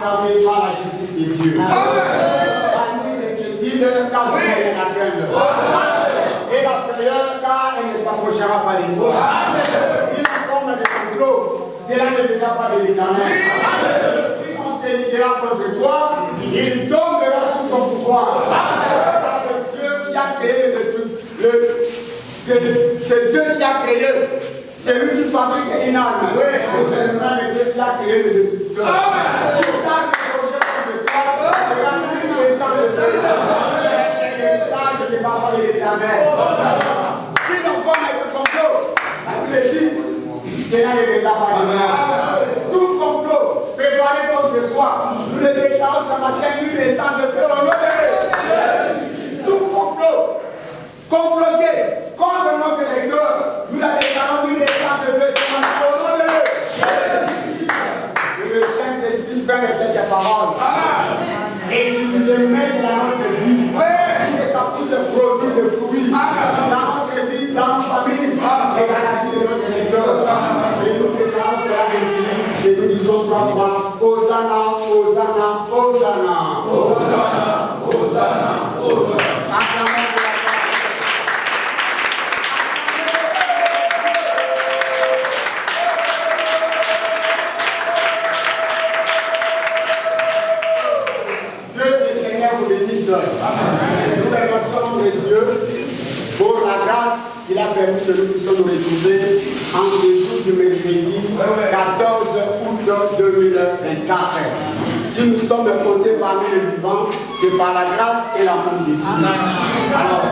affamés par la justice de Dieu. Bannis l'inquiétude car tu es la crainte. Et la frayeur car elle ne s'approchera pas de toi. Si la forme de complot, cela ne viendra pas de l'Éternel. Si on s'élira contre toi, il tombera sous ton pouvoir. Car le Dieu qui a créé c'est Dieu qui a créé. C'est lui qui fabrique une arme. C'est le même Dieu qui a créé le destructeur. Des enfants de l'Éternel. Si l'enfant est le complot, la Bible dit, cela ne viendra pas de moi. Tout complot préparé contre toi, nous le déclarons ce matin, lui les sans de feu au nom de Jésus. Tout complot comploté contre notre lecteur, nous la déclarons, lui les sans de feu ce matin au nom de Jésus. Et le Saint-Esprit prend cette parole. Et il nous met dans notre vie. Et ça pousse le produit de fruits dans notre vie, dans notre famille et dans la vie de notre lecteur. Et nous déclarons cela ainsi. Et nous disons 3 fois Hosanna, Hosanna, Hosanna. Hosanna, Hosanna, Hosanna. Nous remercions de Dieu pour la grâce qu'il a permis que nous puissions nous retrouver en ce jour du mercredi 14 août 2024. Si nous sommes comptés parmi les vivants, c'est par la grâce et l'amour de Dieu. Alors,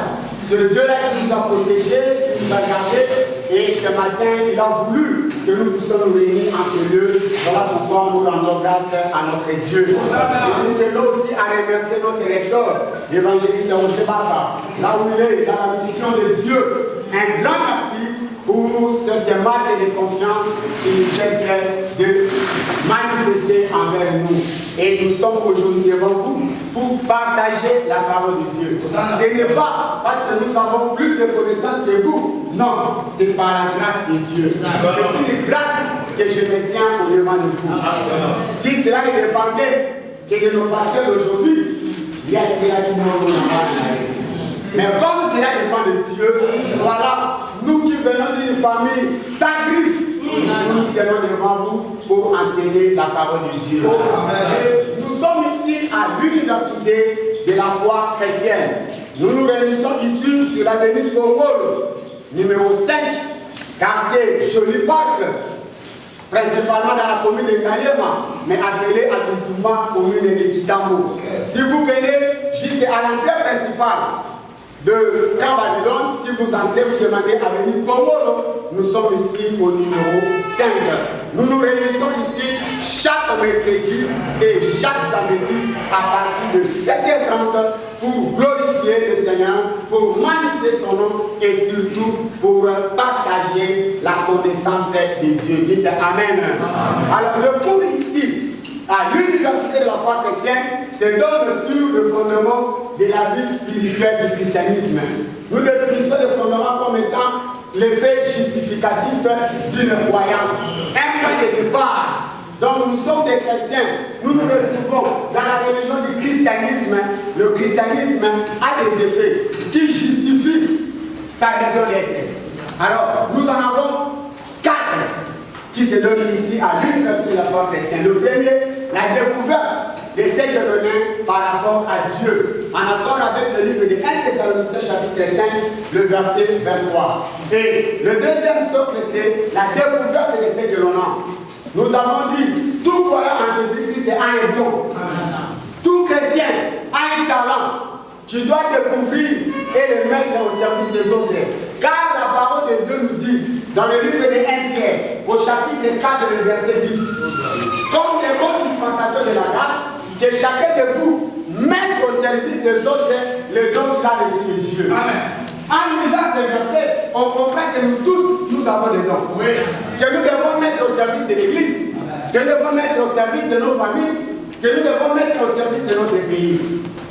ce Dieu-là qui nous a protégés, qui nous a gardés, et ce matin, il a voulu que nous puissions nous réunir en ce lieu. Voilà pourquoi nous rendons grâce à notre Dieu. Et nous tenons aussi à remercier notre recteur, l'évangéliste Roger Bata, là où il est, dans la mission de Dieu. Un grand merci pour cette marche de confiance qu'il ne cesse de manifester envers nous. Et nous sommes aujourd'hui devant vous pour partager la parole de Dieu. Ce n'est pas parce que nous avons plus de connaissances que vous. Non, c'est par la grâce de Dieu. C'est une grâce que je me tiens au devant de vous. Si cela ne dépendait que de nos pasteurs d'aujourd'hui, il y a cela qui nous mais comme cela dépend de Dieu, voilà, nous qui venons d'une famille sans griffe, nous nous tenons devant vous pour enseigner la parole de Dieu. Nous sommes ici à l'université de la foi chrétienne. Nous nous réunissons ici sur l'avenue Congolo, numéro 5, quartier Joli Parc, principalement dans la commune de Nayema, mais appelée officiellement commune de Kitambo. Si vous venez juste à l'entrée principale de Camp Babylone, si vous entrez, vous demandez à venir Congolo. Nous sommes ici au numéro 5. Nous nous réunissons ici chaque mercredi et chaque samedi à partir de 7h30 pour glorifier le Seigneur, pour magnifier son nom et surtout pour partager la connaissance de Dieu. Dites Amen. Alors le cours ici, à l'université de la foi chrétienne, se donne sur le fondement de la vie spirituelle du christianisme. Nous définissons le fondement comme étant l'effet justificatif d'une croyance. Un point de départ. Donc nous sommes des chrétiens. Nous nous retrouvons dans la religion du christianisme. Le christianisme a des effets qui justifient sa raison d'être. Alors, nous en avons 4 qui se donnent ici à l'université de la foi chrétienne. Le premier, la découverte des sectes de l'homme par rapport à Dieu, en accord avec le livre de 1 Thessaloniciens chapitre 5, le verset 23. Et le deuxième socle, c'est la découverte des sectes de l'homme. Nous avons dit, tout croyant en Jésus-Christ a un don. Tout chrétien a un talent. Tu dois découvrir et le mettre au service des autres. Car la parole de Dieu nous dit, dans le livre de 1 Pierre, au chapitre 4, le verset 10, comme les bons dispensateurs de la grâce, que chacun de vous mette au service des autres le don qu'il a reçu de Dieu. Amen. En lisant ces versets, on comprend que nous tous, nous avons des dons. Oui. Que nous devons mettre au service de l'Église, que nous devons mettre au service de nos familles, que nous devons mettre au service de notre pays.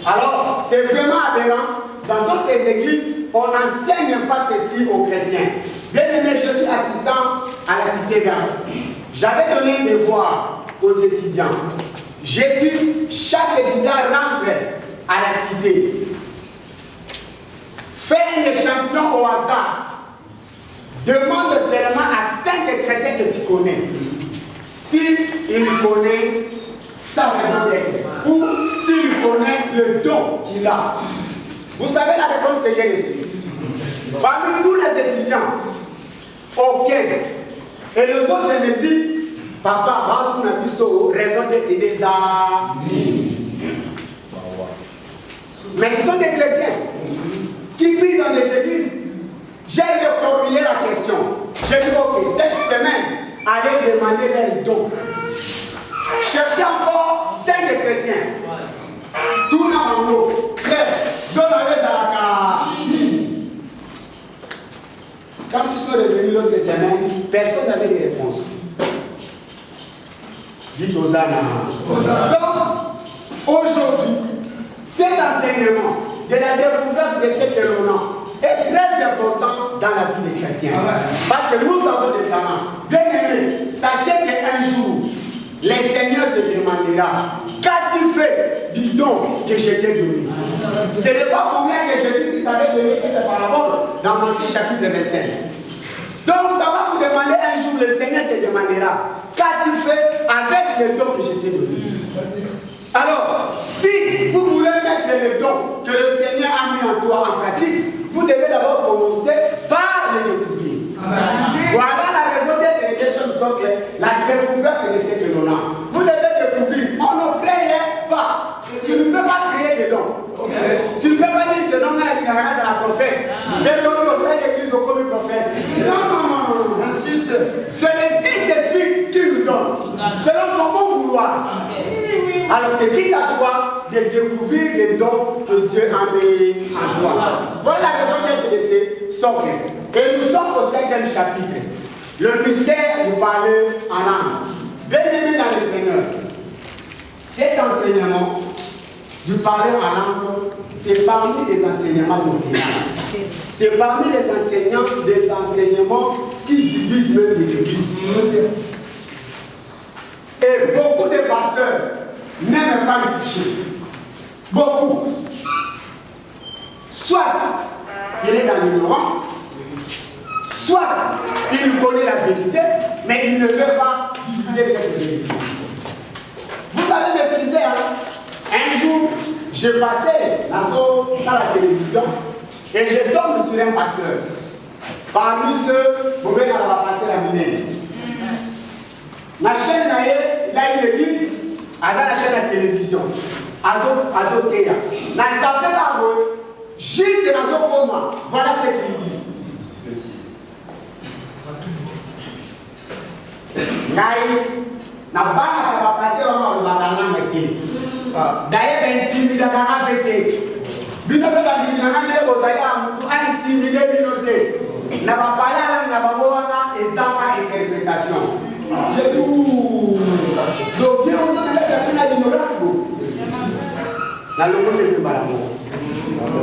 Alors, c'est vraiment aberrant. Dans d'autres églises, on n'enseigne pas ceci aux chrétiens. Bien aimé, je suis assistant à la Cité Verte. J'avais donné un devoir aux étudiants. J'ai dit, chaque étudiant rentre à la cité. Fais un échantillon au hasard. Demande seulement à 5 chrétiens que tu connais. S'il connaît sa raison d'être, ou s'il connaît le don qu'il a. Vous savez la réponse que j'ai reçue. Parmi tous les étudiants, ok. Et les autres me disent, papa, tu n'as pas raison d'être des amis. Mais ce sont des chrétiens qui prient dans les églises. J'ai reformulé la question. J'ai dit, ok, cette semaine, allez demander leur don. Cherchez encore 5 chrétiens. Tout le monde, frère, donne-les à la cabine. Quand ils sont revenus l'autre semaine, personne n'avait de réponse. Dites aux âmes. Donc, aujourd'hui, cet enseignement de la découverte de ce que l'on a est très important dans la vie des chrétiens. Parce que nous avons des talents. Bien aimé, sachez qu'un jour, le Seigneur te demandera, qu'as-tu fait du don que je t'ai donné? Ce n'est pas pour rien que Jésus savait donner cette parabole dans Matthieu chapitre 25. Donc ça va vous demander un jour, le Seigneur te demandera, qu'as-tu fait avec le don que je t'ai donné? Alors, si vous voulez mettre le don que le Seigneur a mis en toi en pratique, vous devez d'abord commencer par le découvrir. Voilà la raison d'être des questions sont claires. La découverte de ce que l'on a. Vous devez découvrir. On ne crée pas. Tu ne peux pas créer des dons. Tu ne peux pas dire que non, mais c'est la prophète. Mais non, au sein de l'église, on comme prophète. Non. Insiste. C'est le Saint-Esprit qui nous donne. Selon son bon vouloir. Alors c'est qui à toi de découvrir les dons que Dieu a mis en toi. Voilà la raison d'être de ces sortes. Et nous sommes au 5e chapitre. Le mystère du parler en langue. Bien aimé dans le Seigneur. Cet enseignement du parler en langue, c'est parmi les enseignements doctrinaux. C'est parmi les enseignements qui divisent même les églises. Et beaucoup de pasteurs n'aiment pas le toucher. Beaucoup. Soit il est dans l'ignorance, soit il connaît la vérité, mais il ne veut pas divulguer cette vérité. Vous savez, mes sincères, un jour, je passais dans la télévision et je tombe sur un pasteur. Parmi ceux, vous voyez, on va passer la minute. La chaîne, il a une église, à la chaîne de télévision. Azoteya. La s'appelle à vous, juste dans son coma. Voilà ce qu'il dit. Na bana va passer au bagana mete. D'ailleurs, intimidé dans la bête. Bino be ba bidana ne ko zaya mutu intimidé bino te. Na ba pala na ba moana ezama interprétation. J'ai tout. So bien on se laisse à l'ignorance. La logo de Balamo.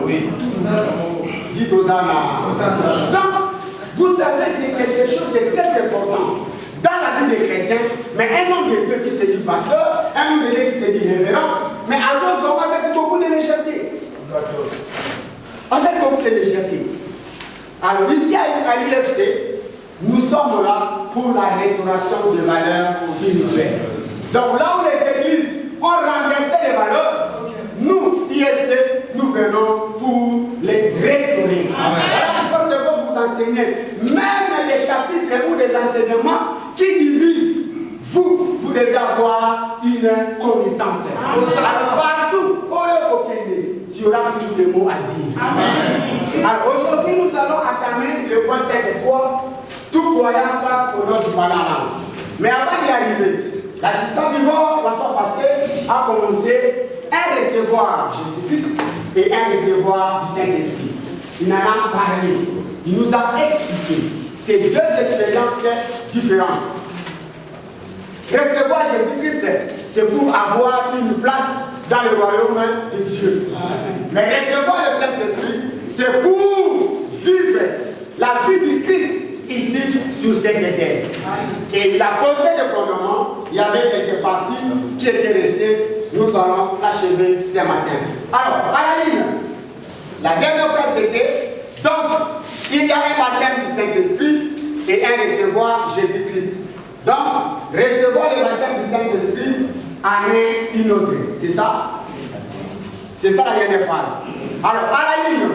Oui. Dites aux âmes. Donc, vous savez, c'est quelque chose de très important dans la vie des chrétiens. Mais un homme de Dieu qui se dit pasteur, un homme de Dieu qui se dit révérend, mais à ce moment avec beaucoup de légèreté. Avec beaucoup de légèreté. Alors, ici à l'IFC, nous sommes là pour la restauration des valeurs spirituelles. Donc, là où les églises ont renversé les valeurs, nous, IFC, nous venons pour les restaurer. Voilà pourquoi nous devons vous enseigner. Même les chapitres ou les enseignements qui divisent, vous devez avoir une connaissance. Alors, partout où tu auras toujours des mots à dire. Alors, aujourd'hui, nous allons entamer le point 5.3, tout croyant face au nom du Panama. Mais avant d'y arriver, l'assistant du mort, la fois passée, a commencé un recevoir Jésus-Christ et un recevoir du Saint-Esprit. Il en a parlé. Il nous a expliqué ces deux expériences différentes. Recevoir Jésus-Christ, c'est pour avoir une place dans le royaume de Dieu. Mais recevoir le Saint-Esprit, c'est pour vivre la vie du Christ ici sur cette terre. Et il a posé le fondement il y avait quelques parties qui étaient restées. Nous allons l'achever ce matin. Alors, à la ligne, la dernière fois c'était, donc, il y a un baptême du Saint-Esprit et un recevoir Jésus-Christ. Donc, recevoir le baptême du Saint-Esprit en est une autre. C'est ça? C'est ça la dernière phrase. Alors, à la ligne,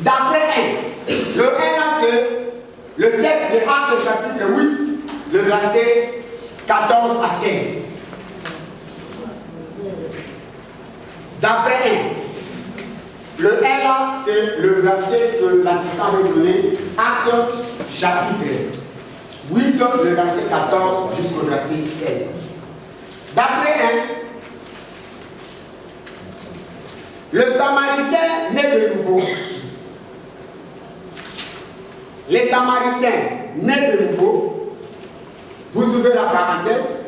d'après 1, le 1 là c'est le texte de Actes chapitre 8, le verset 14 à 16. D'après 1, le 1 là c'est le verset que l'assistant avait donné, Actes chapitre 8, le verset 14 jusqu'au verset 16. D'après 1, le Samaritain naît de nouveau. Les Samaritains nés de nouveau, vous ouvrez la parenthèse,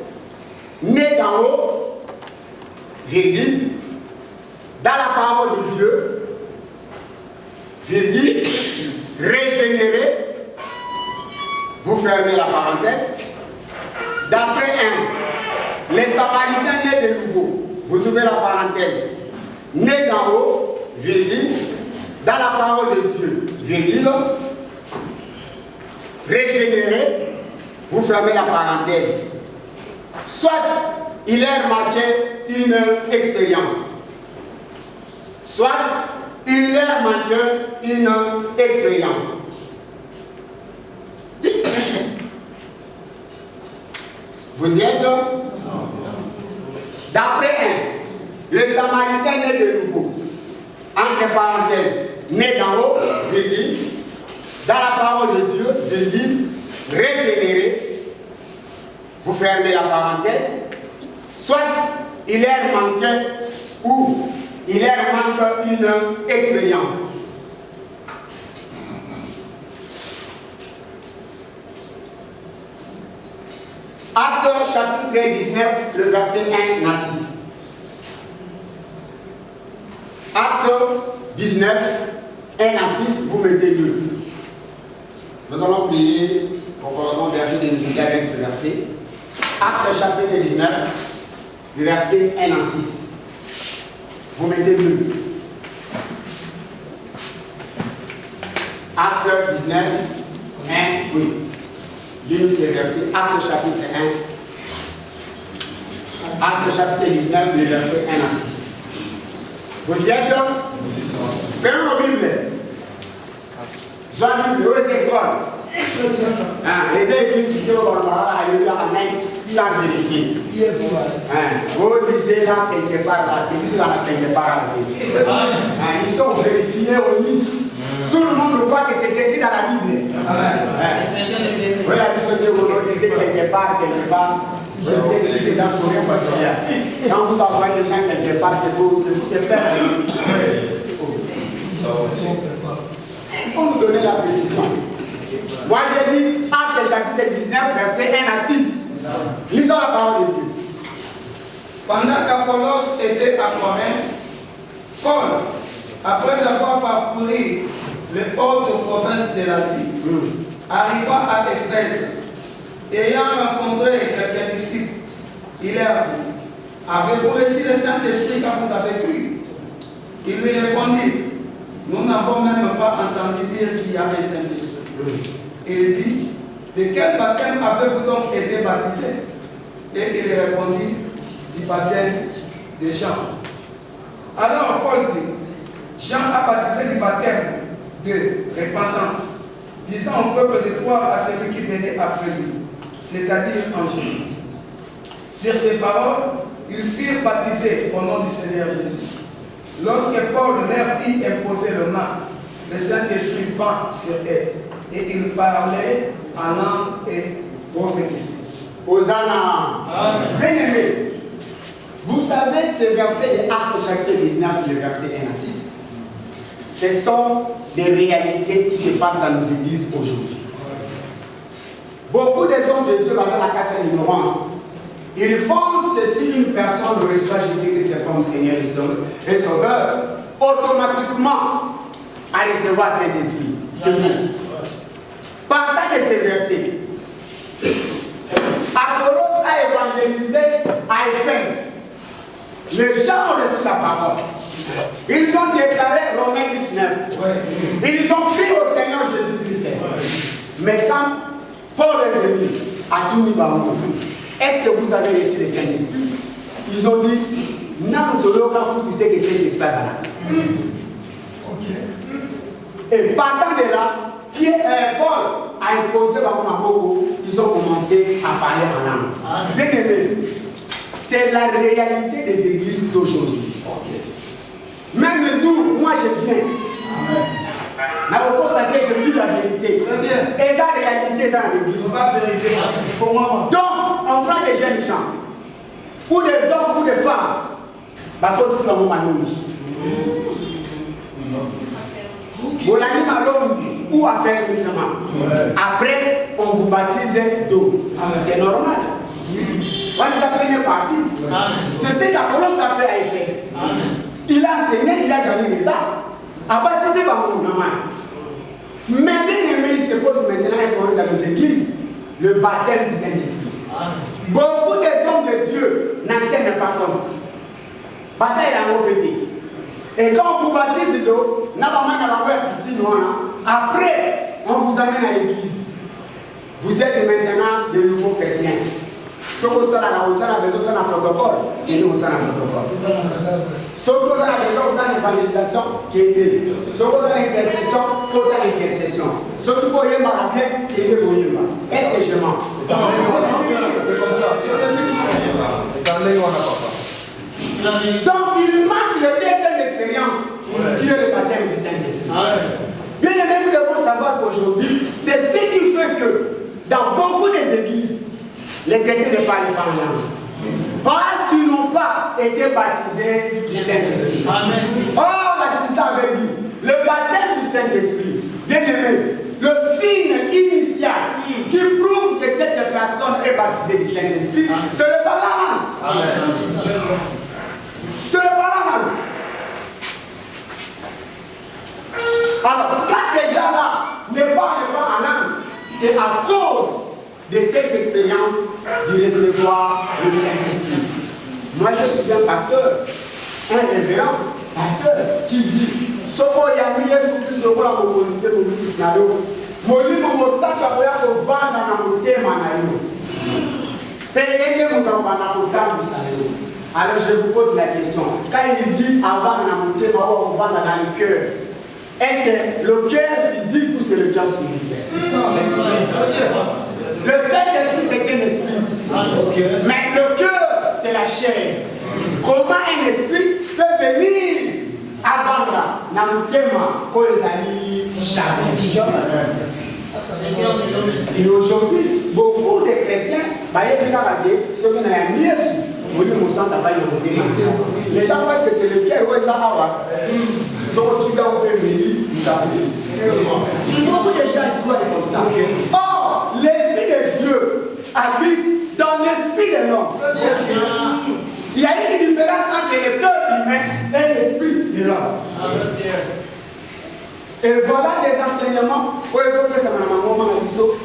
nés d'en haut, virgule, dans la parole de Dieu, virgule, régénérés, vous fermez la parenthèse. D'après 1, les Samaritains nés de nouveau, vous ouvrez la parenthèse, nés d'en haut, virgule, dans la parole de Dieu, virgule, régénéré, vous fermez la parenthèse. Soit il leur manquait une expérience. Soit il leur manquait une expérience. Vous y êtes? D'après 1, le Samaritain né de nouveau, entre parenthèses, né d'en haut, virgule, dans la parole de Dieu, virgule, régénéré, vous fermez la parenthèse, soit il leur manquait ou il leur manque une expérience. Actes chapitre 19, le verset 1 à 6. Actes 19, 1 à 6, vous mettez 2. Nous allons prier au commandement berger de nous avec ce verset. Actes chapitre 19, le verset 1 à 6. Vous mettez 2. Actes 19, 1, oui. Lis-nous ces versets. Actes chapitre 1. Actes chapitre 19, le verset 1 à 6. Vous y êtes? Prenons nos Bibles. Joignez-vous aux écoles. Les églises qui ont Amen sans vérifier. Vous lisez là quelque part là, quelque part là. Ils sont vérifiés au lit. Tout le monde voit que c'est écrit dans la Bible. Oui, la personne que vous lisez quelque part. Quand vous envoyez des gens quelque part, c'est pour se perdre. Il faut nous donner la précision. Moi j'ai dit Actes chapitre 19, verset 1 à 6. Lisons la parole de Dieu. Pendant qu'Apollos était à Corinthe, Paul, après avoir parcouru les hautes provinces de l'Asie, arriva à Éphèse. Ayant rencontré quelques disciples, il leur dit: avez-vous reçu le Saint-Esprit quand vous avez cru? Il lui répondit: nous n'avons même pas entendu dire qu'il y a un Saint-Esprit. Il dit: de quel baptême avez-vous donc été baptisé? Et il répondit: du baptême de Jean. Alors Paul dit: Jean a baptisé du baptême de repentance, disant au peuple de croire à celui qui venait après lui, c'est-à-dire en Jésus. Sur ces paroles, ils furent baptisés au nom du Seigneur Jésus. Lorsque Paul leur eut imposé le main, le Saint-Esprit vint sur eux, et ils parlaient en langue et prophétisaient. Hosanna. Bien-aimés, vous savez, ces versets de Actes chapitre 19, le verset 1 à 6, ce sont des réalités qui se passent dans nos églises aujourd'hui. Beaucoup des hommes de Dieu, basés à la carte de l'ignorance, ils pensent que si une personne reçoit Jésus-Christ comme Seigneur et Sauveur, automatiquement, à recevoir Saint-Esprit. C'est faux. Partant de ces versets, Apollos Mais quand Paul est venu à Tounibaou, est-ce que vous avez reçu le Saint-Esprit? Ils ont dit, non, nous devons pour tout que Saint-Esprit à la. Et partant de là, Paul a imposé à Maboko, ils ont commencé à parler en langue. Bien aimé, c'est la réalité des églises d'aujourd'hui. Même d'où moi je viens. Naboko Sacré, je dis la vérité. Et ça, la réalité, ça, la l'église. Donc, on prend des jeunes gens, ou des hommes, ou des femmes. Par contre, c'est un moment. Bolani Malone ou à faire le après, on vous baptise d'eau. C'est normal. On est la première partie. C'est ce qu'Apollos a fait à Éphèse. Il a enseigné, il a gagné les arts. A baptisé par mon normal. Mais bien aimé, il se pose maintenant un problème dans nos églises. Le baptême du Saint-Esprit. Beaucoup des hommes de Dieu n'en tiennent pas compte. Parce qu'il a répété. Et quand on vous baptise d'eau, après, on vous amène à l'église. Vous êtes maintenant de nouveaux chrétiens. Ce que vous avez besoin, c'est un protocole. Et nous, c'est un protocole. Ce que vous avez besoin, c'est une évangélisation qui est aidée. Ce que vous avez l'intercession, côté l'intercession. Ce que vous voyez mal bien, qui est aidé. Est-ce que je mens? C'est comme ça. Donc, il manque le deuxième expérience, qui est le baptême du Saint-Esprit. Bien aimé, nous devons savoir qu'aujourd'hui, c'est ce qui fait que dans beaucoup des églises, les chrétiens ne parlent pas en langue. Parce qu'ils n'ont pas été baptisés du Saint-Esprit. Or, l'assistant avait dit, le baptême du Saint-Esprit, bien aimé, le signe initial qui prouve que cette personne est baptisée du Saint-Esprit, c'est le parlant. C'est le parlant. Alors, quand ces gens-là ne parlent pas en langue, c'est à cause de cette expérience de recevoir le Saint-Esprit. Moi, je suis un pasteur, un révérend pasteur qui dit Soko ya Yesu Kristo kwa mokozite mu Kristo. Molimo mosaka koya kovanda na motema na yo. Peyenge mutamba na kotambu sa yo. Alors je vous pose la question, quand il dit avant na motema ou kovanda dans le cœur, est-ce que le cœur physique ou c'est le cœur spirituel? Le Saint-Esprit c'est un esprit. Mais le cœur c'est la chair. Comment un esprit peut venir avant là, dans le thème pour les amis jamais. Et aujourd'hui, beaucoup de chrétiens, ceux qui n'ont mis les gens pensent que c'est le cœur où ils beaucoup de gens qui doivent être comme ça. Or, l'esprit de Dieu habite dans l'esprit de l'homme. Il y a une différence entre le cœur humain et l'esprit de l'homme. Et voilà les enseignements pour les autres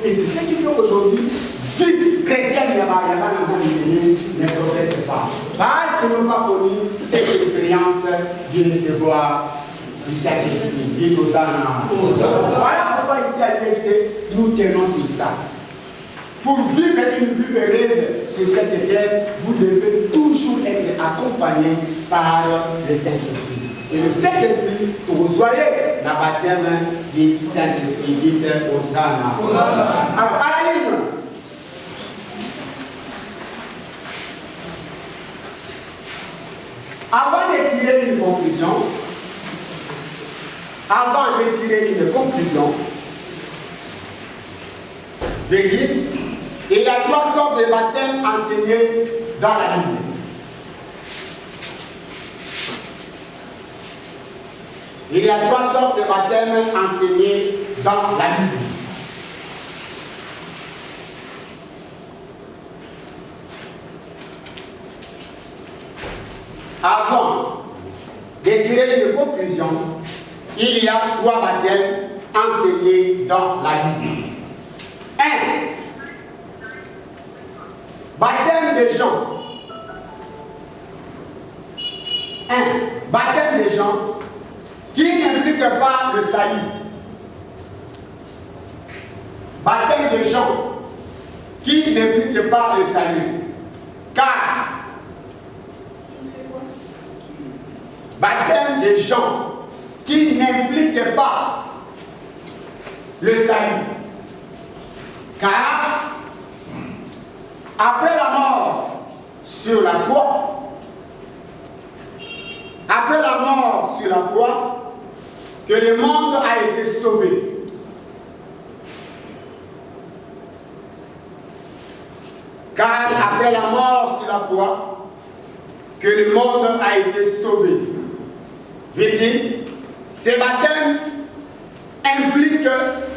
et c'est ce qui fait qu'aujourd'hui, vie chrétienne ne progresse pas. Parce qu'ils n'ont pas connu cette expérience de recevoir du Saint-Esprit. Voilà pourquoi ici à l'UFC, nous tenons sur ça. Pour vivre une vie heureuse sur cette terre, vous devez toujours être accompagné par le Saint-Esprit. Et le Saint-Esprit, que vous soyez dans le baptême du Saint-Esprit, dites Hosanna. Alors, à la ligne. Avant de tirer une conclusion, je dis, il y a 3 sortes de baptêmes enseignés dans la Bible. Il y a 3 sortes de baptêmes enseignés dans la Bible. Avant de tirer une conclusion, il y a 3 baptêmes enseignés dans la Bible. 1. Baptême de Jean. 1. Baptême de Jean qui n'implique pas le salut. des gens qui n'impliquent pas le salut. Car baptême des gens qui n'impliquent pas le salut. Car après la mort sur la croix, après la mort sur la croix, que le monde a été sauvé. Car après la mort sur la croix, que le monde a été sauvé. Veut dire, ces baptêmes impliquent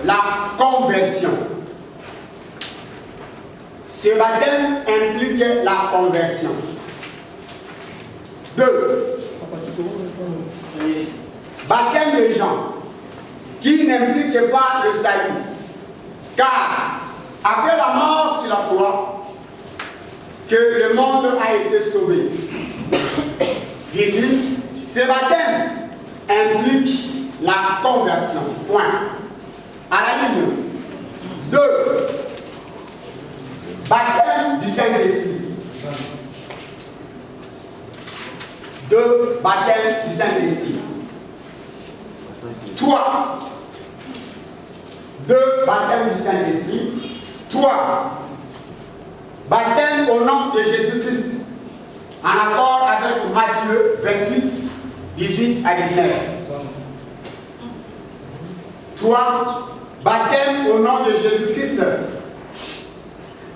la conversion. Ces baptêmes impliquent la conversion. 2. Baptême des gens qui n'impliquent pas le salut. Car après la mort sur la croix, que le monde a été sauvé. J'ai dit, ce baptême implique la conversion. Point. À la ligne 2. Baptême du Saint-Esprit. 2. Baptême du Saint-Esprit. 3. 2. Baptême du Saint-Esprit. 3. Baptême au nom de Jésus-Christ, en accord avec Matthieu 28, 18 à 19. 3. Baptême au nom de Jésus-Christ,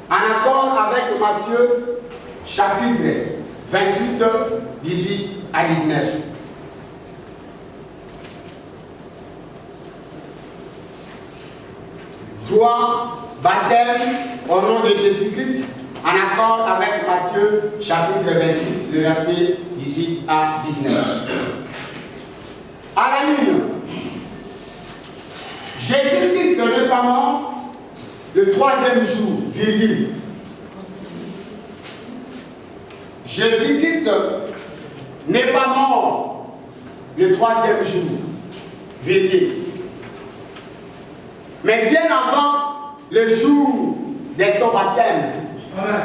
en accord avec Matthieu chapitre 28, 18 à 19. 3. Baptême au nom de Jésus-Christ, en accord avec Matthieu chapitre 28, le verset 18 à 19. À la ligne, Jésus-Christ n'est pas mort le 3e jour, virgule. Jésus-Christ n'est pas mort le 3e jour, virgule. Mais bien avant le jour de son baptême. Amen.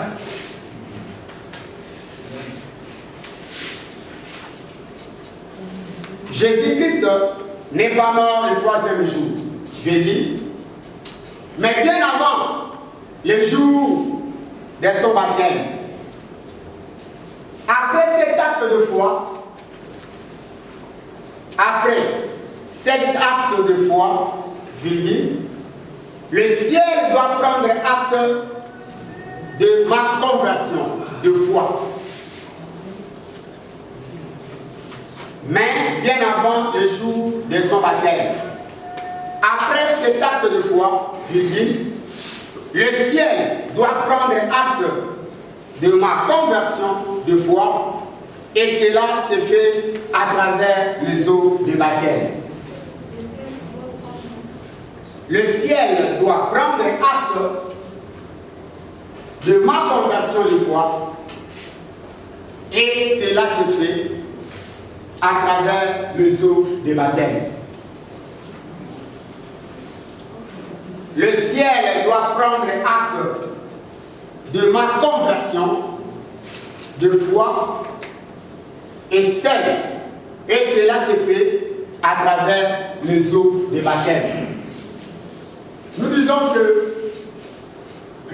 Jésus-Christ n'est pas mort le 3e jour, je dis, mais bien avant le jour de son baptême. Après cet acte de foi, je dis, le ciel doit prendre acte de ma conversion de foi. Mais bien avant le jour de son baptême. Après cet acte de foi, je dis, le ciel doit prendre acte de ma conversion de foi, et cela se fait à travers les eaux de baptême. Le ciel doit prendre acte de ma conversion de foi, et cela se fait à travers les eaux de baptême. Le ciel doit prendre acte de ma conversion de foi, et cela se fait à travers les eaux de baptême. Nous disons que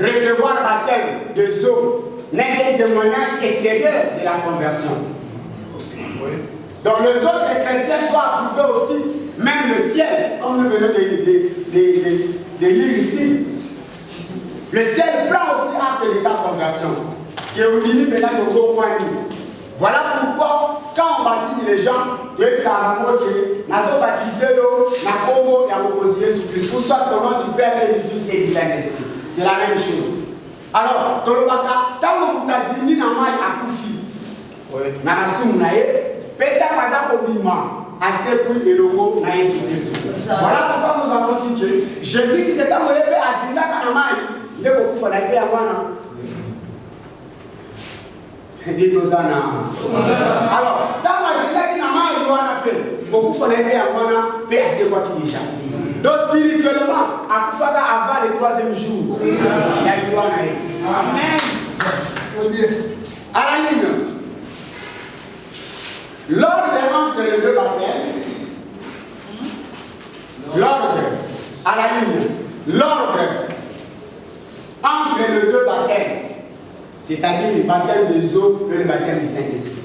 recevoir le baptême des eaux n'est qu'un témoignage extérieur de la conversion. Donc les autres chrétiens doivent approuver aussi, même le ciel, comme nous venons de lire ici. Le ciel prend aussi acte de ta conversion. Voilà pourquoi, quand on baptise les gens, pour soit au nom du Père et du Fils et du Saint-Esprit. C'est la même chose. Alors, Tolobaka, tant que vous avez dit, voilà pourquoi nous avons dit que Jésus qui s'est envolé à Zinda Kanamai, il est beaucoup de la dit aux Anna. Alors, dans la Zinda Kanamai, il doit appeler beaucoup de la paix à moi, paix à ce quoi qui déjà. Donc spirituellement, Akufada avant le 3e jour, il y a une loi. Amen. À la ligne. L'ordre entre les deux baptêmes. L'ordre, à la ligne. L'ordre entre les deux baptêmes, c'est-à-dire le baptême des eaux et le baptême du Saint-Esprit.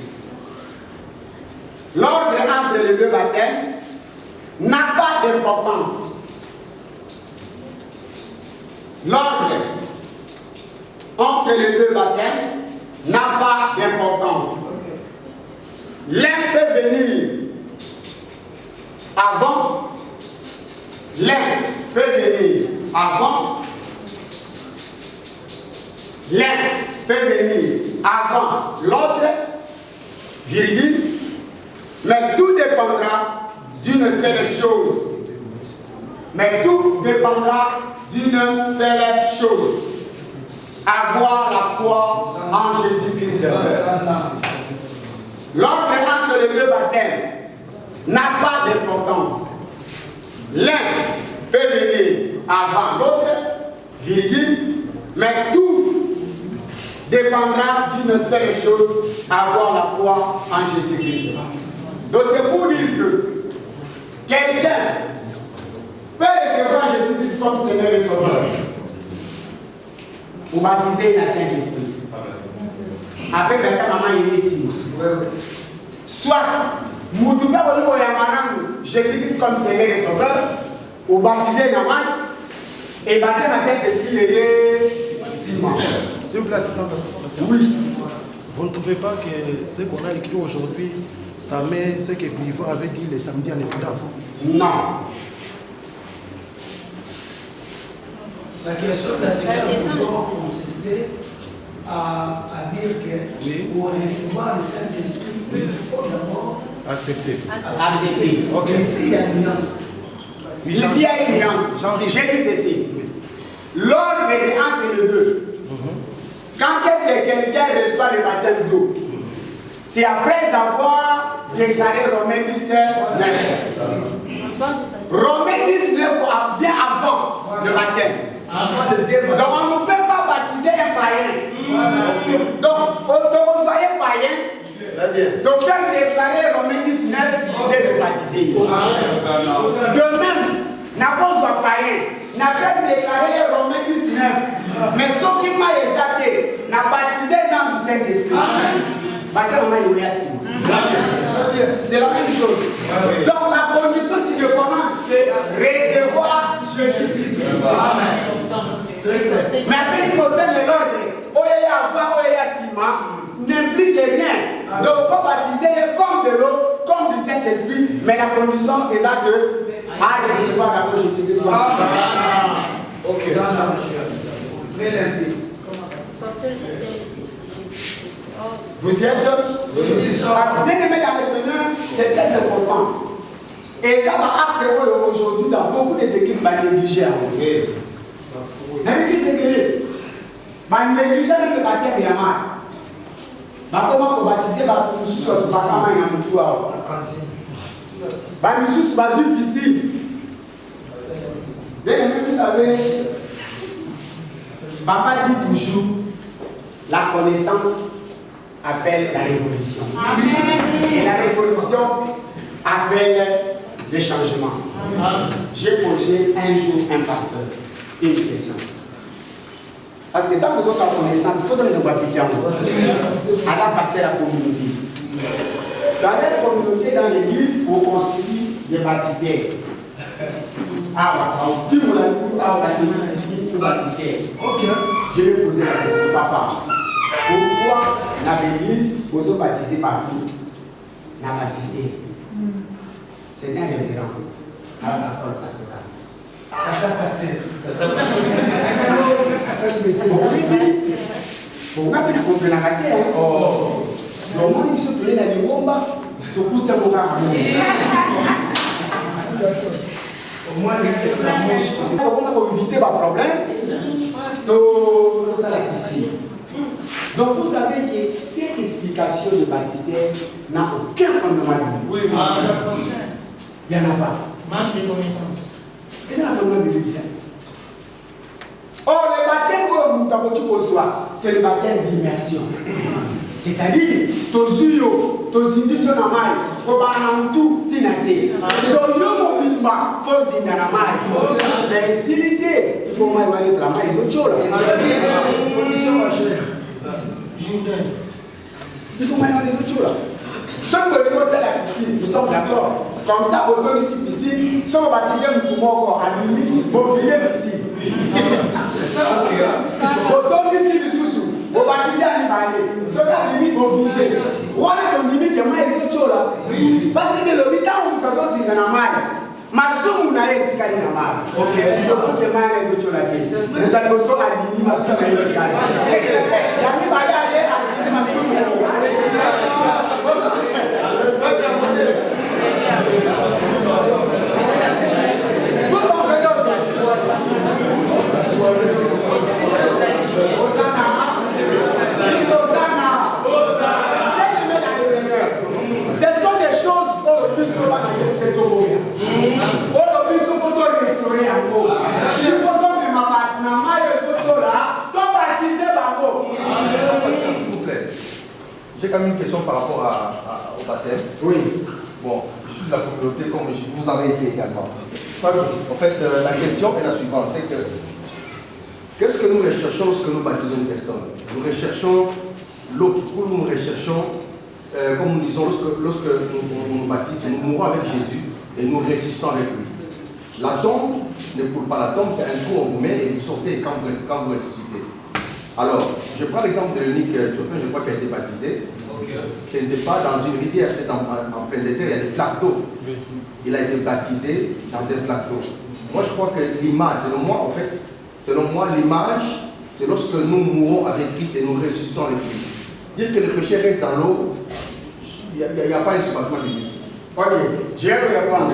L'ordre entre les deux baptêmes n'a pas d'importance. L'ordre entre les deux baptêmes n'a pas d'importance. L'un peut venir avant, l'un peut venir avant, l'un peut venir avant l'autre, virgule, mais tout dépendra d'une seule chose. Mais tout dépendra d'une seule chose. Avoir la foi en Jésus-Christ. L'ordre entre les deux baptêmes n'a pas d'importance. L'un peut venir avant l'autre, virgule, mais tout dépendra d'une seule chose, avoir la foi en Jésus-Christ. Donc c'est pour dire que quelqu'un peut recevoir Jésus-Christ comme Seigneur et Sauveur ou baptiser dans le Saint-Esprit. Après, maman est ici. Soit, Jésus-Christ comme Seigneur et Sauveur ou baptiser dans le et baptiser dans le Saint-Esprit et Simon. S'il vous plaît, assistant pasteur. Oui. Vous ne trouvez pas que ce qu'on a écrit aujourd'hui, ça met ce que Bivo avait dit les samedis en évidence? Non. La question de la section doit consister à dire que pour recevoir le Saint-Esprit, il faut d'abord accepter. Accepter. Ok, ici il y a une nuance. Ici il y a une nuance. J'ai dit ceci. L'ordre est entre les deux. Quand est-ce que quelqu'un reçoit le baptême d'eau? C'est après avoir déclaré Romains 19. Romains 19 vient avant le baptême. Donc on ne peut pas baptiser un païen. Donc, quand vous soyez païen, de faire déclarer Romains 19 et de baptiser. De même, n'a pas soit païen, n'a fait déclarer Romains 19, mais ce qui m'a exalté, n'a baptisé dans le Saint-Esprit. C'est la même chose. Donc la condition, si je commence, c'est recevoir Jésus-Christ. Mais ce qui concerne l'ordre, Oya Ava, Oya Sima, n'implique rien. Donc on peut baptiser comme de l'eau, comme du Saint-Esprit, mais la condition est à recevoir d'abord Jésus-Christ. Ok. Très limpide. Vous y êtes? Bien aimé dans le Seigneur, c'est très important. Et ça va acter aujourd'hui dans beaucoup des églises négligées. Dans l'église, c'est que négliger même le baptême, il y a mal. Comment vous baptisez, vous sur Bakama, il y a un toit. Vous sur Bazu, ici. Bien aimé, vous savez, Papa dit toujours la connaissance appelle la révolution. Et la révolution appelle le changement. J'ai posé un jour un pasteur une question. Parce que dans nos autres connaissances, il faut donner nos appliquer en nous. À la passer la communauté. Dans cette communauté, dans l'église, on construit des baptistères. On dit mon amour, ici, pour baptistère. Je vais poser la question, papa. Pourquoi dans l'église, vous êtes baptisé partout? La baptistère. C'est un révérend. Alors, d'accord, pasteur. Tata pasteur. Vous avez compris la matière. Le monde qui se trouve dans les bombes, tout le monde Au moins, c'est la mouche. Pour éviter le problème, tout ça ici. Donc vous savez que cette explication de baptistère n'a aucun fondement. Il n'y en a pas. Manque de connaissances. Et c'est le baptême d'immersion. C'est-à-dire, tozuyo, tozindisyo na mai, kobana mutu tinase. Toyo mobimba, faut zinda na mai. Mais s'ilité, il faut maïwanis la mai, ils ont chola. Il faut maïwanis les chola. Ceux qui connaissent la piscine, nous sommes d'accord. Comme ça, on donne ici piscine, si on baptise un poumon à limite, on vide piscine. C'est ça, on donne ici du sous-sous. On baptise à l'imaginer. Ce qui a limite, on vide. On a ton limite, il y a des choses là. Parce que le mi-temps, on peut se faire mal. Ma somme, on a été calé dans mal. Ok. Si on fait mal, les autres là, on a besoin à l'imaginer, ma somme, on a été calé. Il y a des bagages à l'imaginer, ma somme, on a été calé. Ce sont des choses au plus souvent dans cette eau. Au plus souvent, il faut restaurer un mot. Il faut que ma partenaire et tout là, tout baptiser par mot. S'il vous plaît. J'ai quand même une question par rapport au baptême. Oui. Bon, je suis de la communauté comme vous avez été également. En fait, la question est la suivante, c'est que qu'est-ce que nous recherchons lorsque nous baptisons une personne? Nous recherchons l'eau qui coule, nous recherchons, comme nous disons, lorsque nous baptisons, nous mourons avec Jésus et nous résistons avec lui. La tombe ne coule pas, la tombe c'est un trou, on vous met et vous sortez quand vous ressuscitez. Alors, je prends l'exemple de l'unique Chopin, je crois qu'elle a été baptisée. Ce n'était pas dans une rivière, c'était en plein désert, il y a des flaques d'eau. Il a été baptisé dans un flaque d'eau. Moi, je crois que l'image, selon moi, l'image, c'est lorsque nous mourons avec Christ et nous ressuscitons avec lui. Dire que le péché reste dans l'eau, il n'y a pas un soubassement de vie. Ok, je vais vous répondre.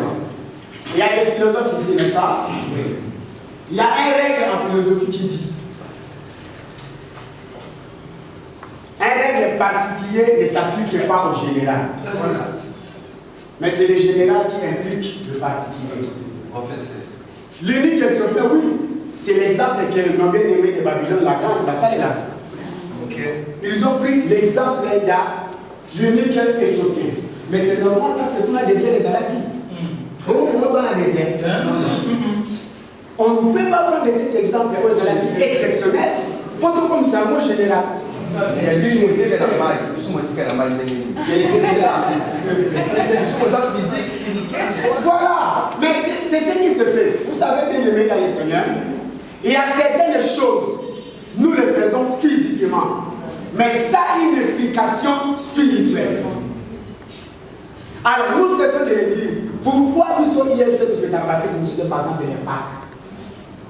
Il y a des philosophes ici, n'est-ce pas? Il y a un règle en philosophie qui dit un règle particulier ne s'applique pas au général. Mais c'est le général qui implique le particulier. L'unique Éthiopien, oui, c'est l'exemple que nos bien-aimés de Babylone, la grande, bah ça est là. Ils ont pris l'exemple de l'unique Éthiopien. Mais c'est normal parce que tout le désert les Alakis. Comment on va dans le désert? On ne peut pas prendre cet exemple aux Alakis exceptionnel pour tout comme ça, mot général. Il y a une moitié de la maille, voilà, mais c'est ce qui se fait. Vous savez, bien aimé dans les Seigneurs, il y a certaines choses, nous les faisons physiquement, mais ça a une implication spirituelle. Alors, nous cessons de le dire. Pourquoi nous sommes IFC de fêter la Pâque pour nous par exemple les Pâques?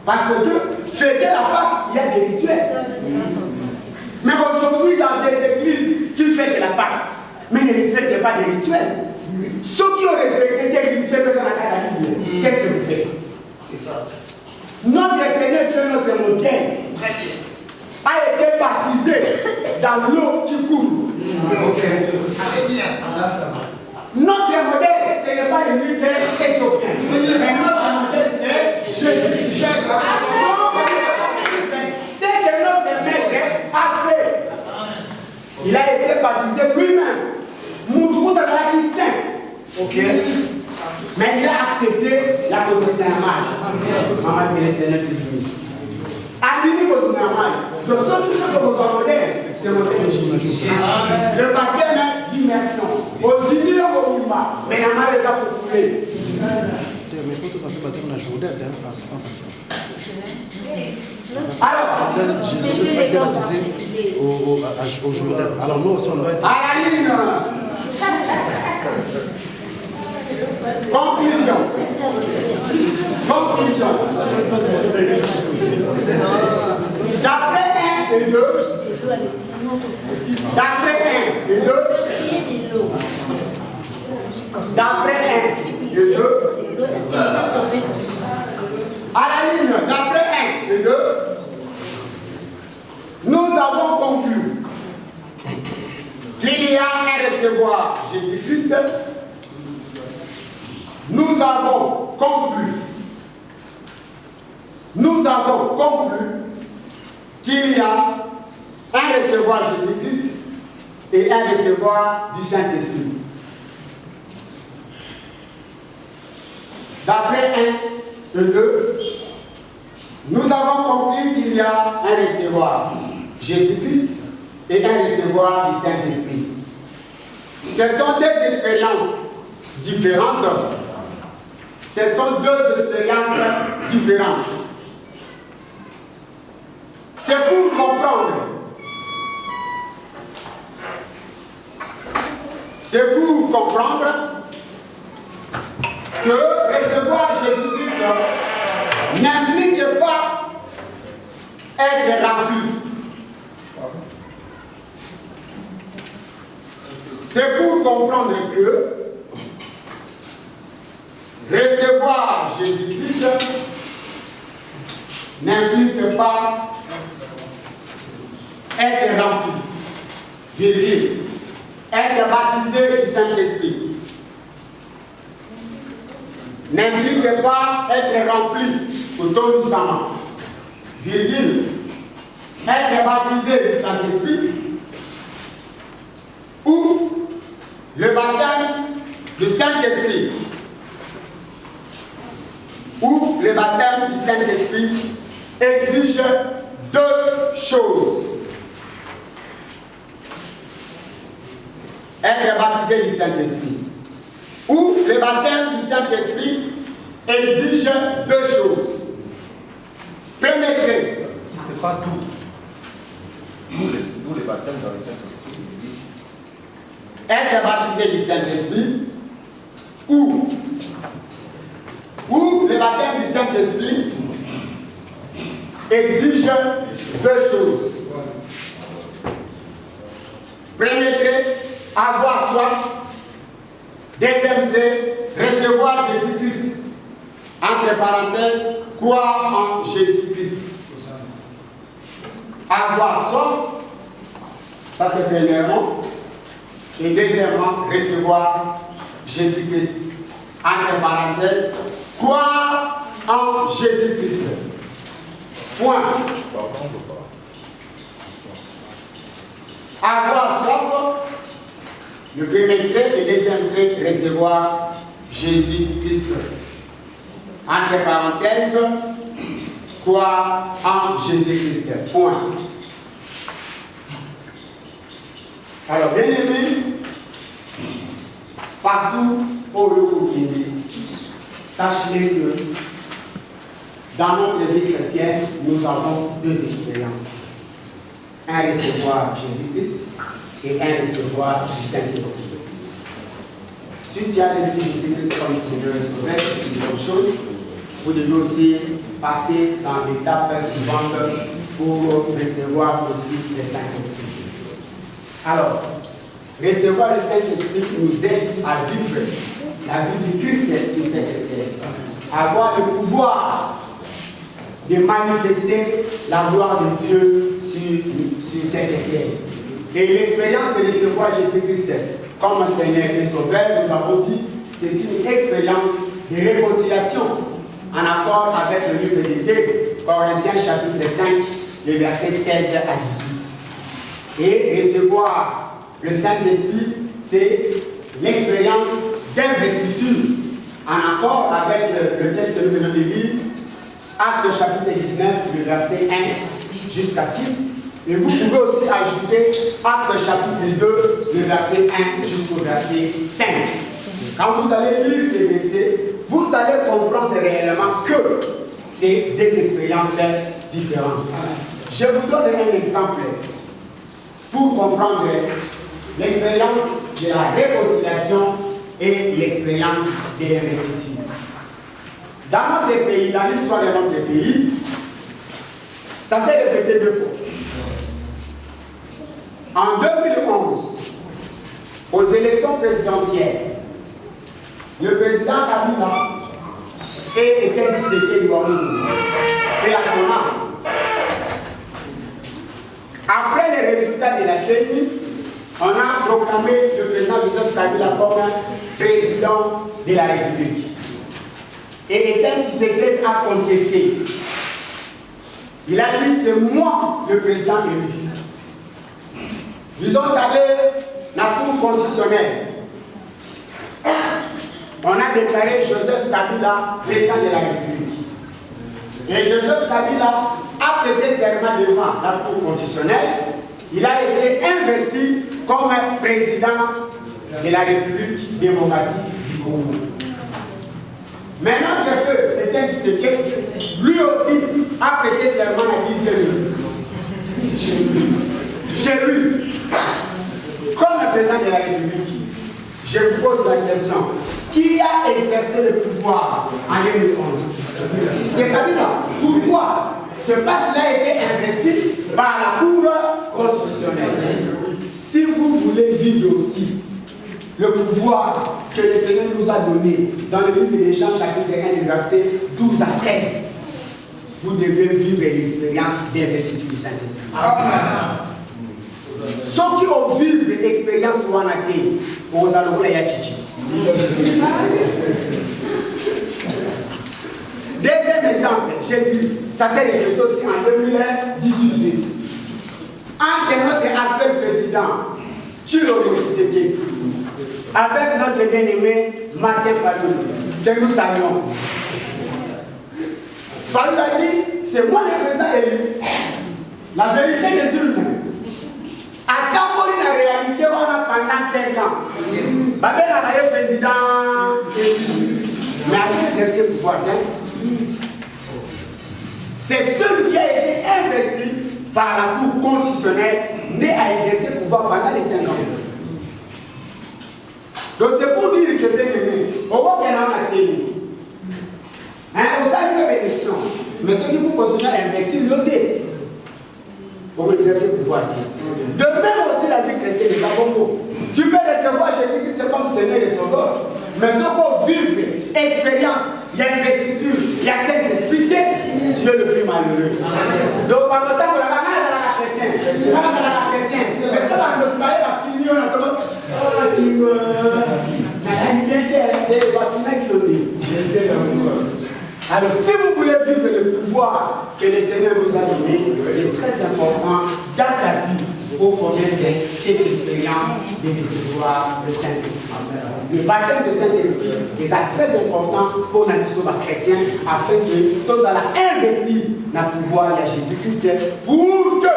Parce que fêter la Pâque, il y a des rituels. Mais aujourd'hui, dans des églises qui fêtent la Pâque, mais ne respectent pas des rituels. Ceux qui ont respecté des rituels dans la casa Bible, qu'est-ce que vous faites? C'est ça. Notre Seigneur, qui est notre modèle, a été baptisé dans l'eau qui coule. Ok. Allez bien. Là, ça va. Notre modèle, ce n'est pas une unité éthiopienne. Mais notre modèle, c'est Jésus. C'est que notre maître a fait. Il a été baptisé lui-même. Moudou Takalaki saint. Ok. Mais il a accepté la cause de la mal. Maman dit Seigneur Christ. Amini cause de la mal. Donc, ce que vous en modèle, c'est le modèle de Jésus. Le baptême d'immersion. Aux unis au Bimba. Mais la mal les a procurés. Mais il faut tous un peu baptême dans le Jourdain, sans patience. Alors, Jésus a été baptisé au Jourdain. Alors nous aussi, on doit être... à la ligne. Conclusion. Conclusion. D'après 1 et 2. D'après 1 et 2. D'après 1 et 2. À la ligne, d'après 1 et 2, nous avons conclu qu'il y a un recevoir Jésus-Christ. Nous avons conclu qu'il y a un recevoir Jésus-Christ et un recevoir du Saint-Esprit. D'après 1 et 2, nous avons compris qu'il y a un recevoir Jésus-Christ et un recevoir du Saint-Esprit. Ce sont deux expériences différentes. Ce sont deux expériences différentes. C'est pour comprendre. C'est pour comprendre que recevoir Jésus-Christ n'implique pas être rempli. C'est pour comprendre que recevoir Jésus-Christ n'implique pas être rempli, virgule, être baptisé du Saint-Esprit. N'implique pas être rempli autonomément, virgule, être baptisé du Saint-Esprit ou le baptême du Saint-Esprit ou le baptême du Saint-Esprit exige deux choses. Être baptisé du Saint-Esprit ou le baptême du Saint-Esprit exige deux choses. Pénétrer. Si ce n'est pas tous les baptêmes dans le Saint-Esprit exigent. Être baptisé du Saint-Esprit ou le baptême du Saint-Esprit exige deux choses. Pénétrer, avoir soif. Deuxième trait, recevoir Jésus-Christ. Entre parenthèses, croire en Jésus-Christ. Avoir soif, ça c'est premièrement. Et deuxièmement, recevoir Jésus-Christ. Entre parenthèses, croire en Jésus-Christ. Point. Avoir soif, le premier trait, et le deuxième trait, recevoir Jésus-Christ. Entre parenthèses, croire en Jésus-Christ. Point. Alors, bien aimé, partout où vous vivez, sachez que dans notre vie chrétienne, nous avons deux expériences. Un recevoir Jésus-Christ et un recevoir du Saint-Esprit. Si tu as reçu Jésus-Christ comme Seigneur et Sauveur, c'est une bonne chose. Vous devez aussi passer dans l'étape suivante pour recevoir aussi le Saint-Esprit. Alors, recevoir le Saint-Esprit nous aide à vivre la vie du Christ sur cette terre. Avoir le pouvoir de manifester la gloire de Dieu sur cette terre. Et l'expérience de recevoir Jésus-Christ comme Seigneur et Sauveur, nous avons dit, c'est une expérience de réconciliation en accord avec le livre de 2 Corinthiens chapitre 5, les versets 16 à 18. Et recevoir le Saint-Esprit, c'est l'expérience d'investiture en accord avec le texte que nous venons de lire, Actes chapitre 19, le verset 1 jusqu'à 6. Et vous pouvez aussi ajouter Actes chapitre 2, le verset 1 jusqu'au verset 5. Quand vous allez lire ces versets, vous allez comprendre réellement que c'est des expériences différentes. Je vous donne un exemple pour comprendre l'expérience de la réconciliation et l'expérience de l'investiture. Dans notre pays, dans l'histoire de notre pays, ça s'est répété deux fois. En 2011, aux élections présidentielles, le président Kabila et Étienne Tshisekedi Ouattara et à son âme. Après les résultats de la CENI, on a proclamé le président Joseph Kabila comme président de la République. Et Étienne Tshisekedi a contesté. Il a dit, c'est moi le président élu. Ils ont allé dans la cour constitutionnelle. On a déclaré Joseph Kabila président de la République. Et Joseph Kabila a prêté serment devant la cour constitutionnelle. Il a été investi comme président de la République démocratique du Congo. Maintenant, le feu Étienne Tshisekedi, lui aussi, a prêté serment à 10 chez lui, comme président de la République. Je vous pose la question, qui a exercé le pouvoir en 2011? C'est Kabila. Pourquoi? C'est parce qu'il a été investi par la Cour constitutionnelle. Si vous voulez vivre aussi le pouvoir que le Seigneur nous a donné dans le livre des Jean, chapitre 1, verset 12 à 13, vous devez vivre l'expérience d'investiture du Saint-Esprit. Ceux qui ont vécu l'expérience Wanake, vous allez voir la Chichi. Deuxième exemple, j'ai dit, ça s'est répété aussi en 2018. Entre notre actuel président, Tshilombo Tshisekedi, avec notre bien-aimé Martin Fayulu, que nous saluons. Fayulu a dit, c'est moi le président élu. La vérité des urnes. À Tamboli, la réalité, on a pendant 5 ans. Babel a été président élu. Mais à exercer le pouvoir, c'est celui qui a été investi par la Cour constitutionnelle, né à exercer le pouvoir pendant les 5 ans. Donc c'est pour dire que bien aimé, on va bien en assaillir. On salue la bénédiction. Mais ceux qui vous continuent à investir, notez. Pour exercer le pouvoir. De même aussi la vie chrétienne des Abongo. Tu peux recevoir Jésus-Christ comme Seigneur et Sauveur. Mais ce qu'on vit, expérience, il y a investiture, il y a Saint-Esprit, tu es le plus malheureux. Donc, par le temps, on a la chrétienne. C'est pas la chrétienne. Mais ça, notre mari va finir, on a comme. Alors, si vous voulez vivre le pouvoir que le Seigneur nous a donné, c'est très important dans ta vie pour connaître cette expérience de recevoir le Saint-Esprit. Le baptême du Saint-Esprit est très important pour la mission chrétienne afin que tous allons investir dans le pouvoir de Jésus-Christ pour que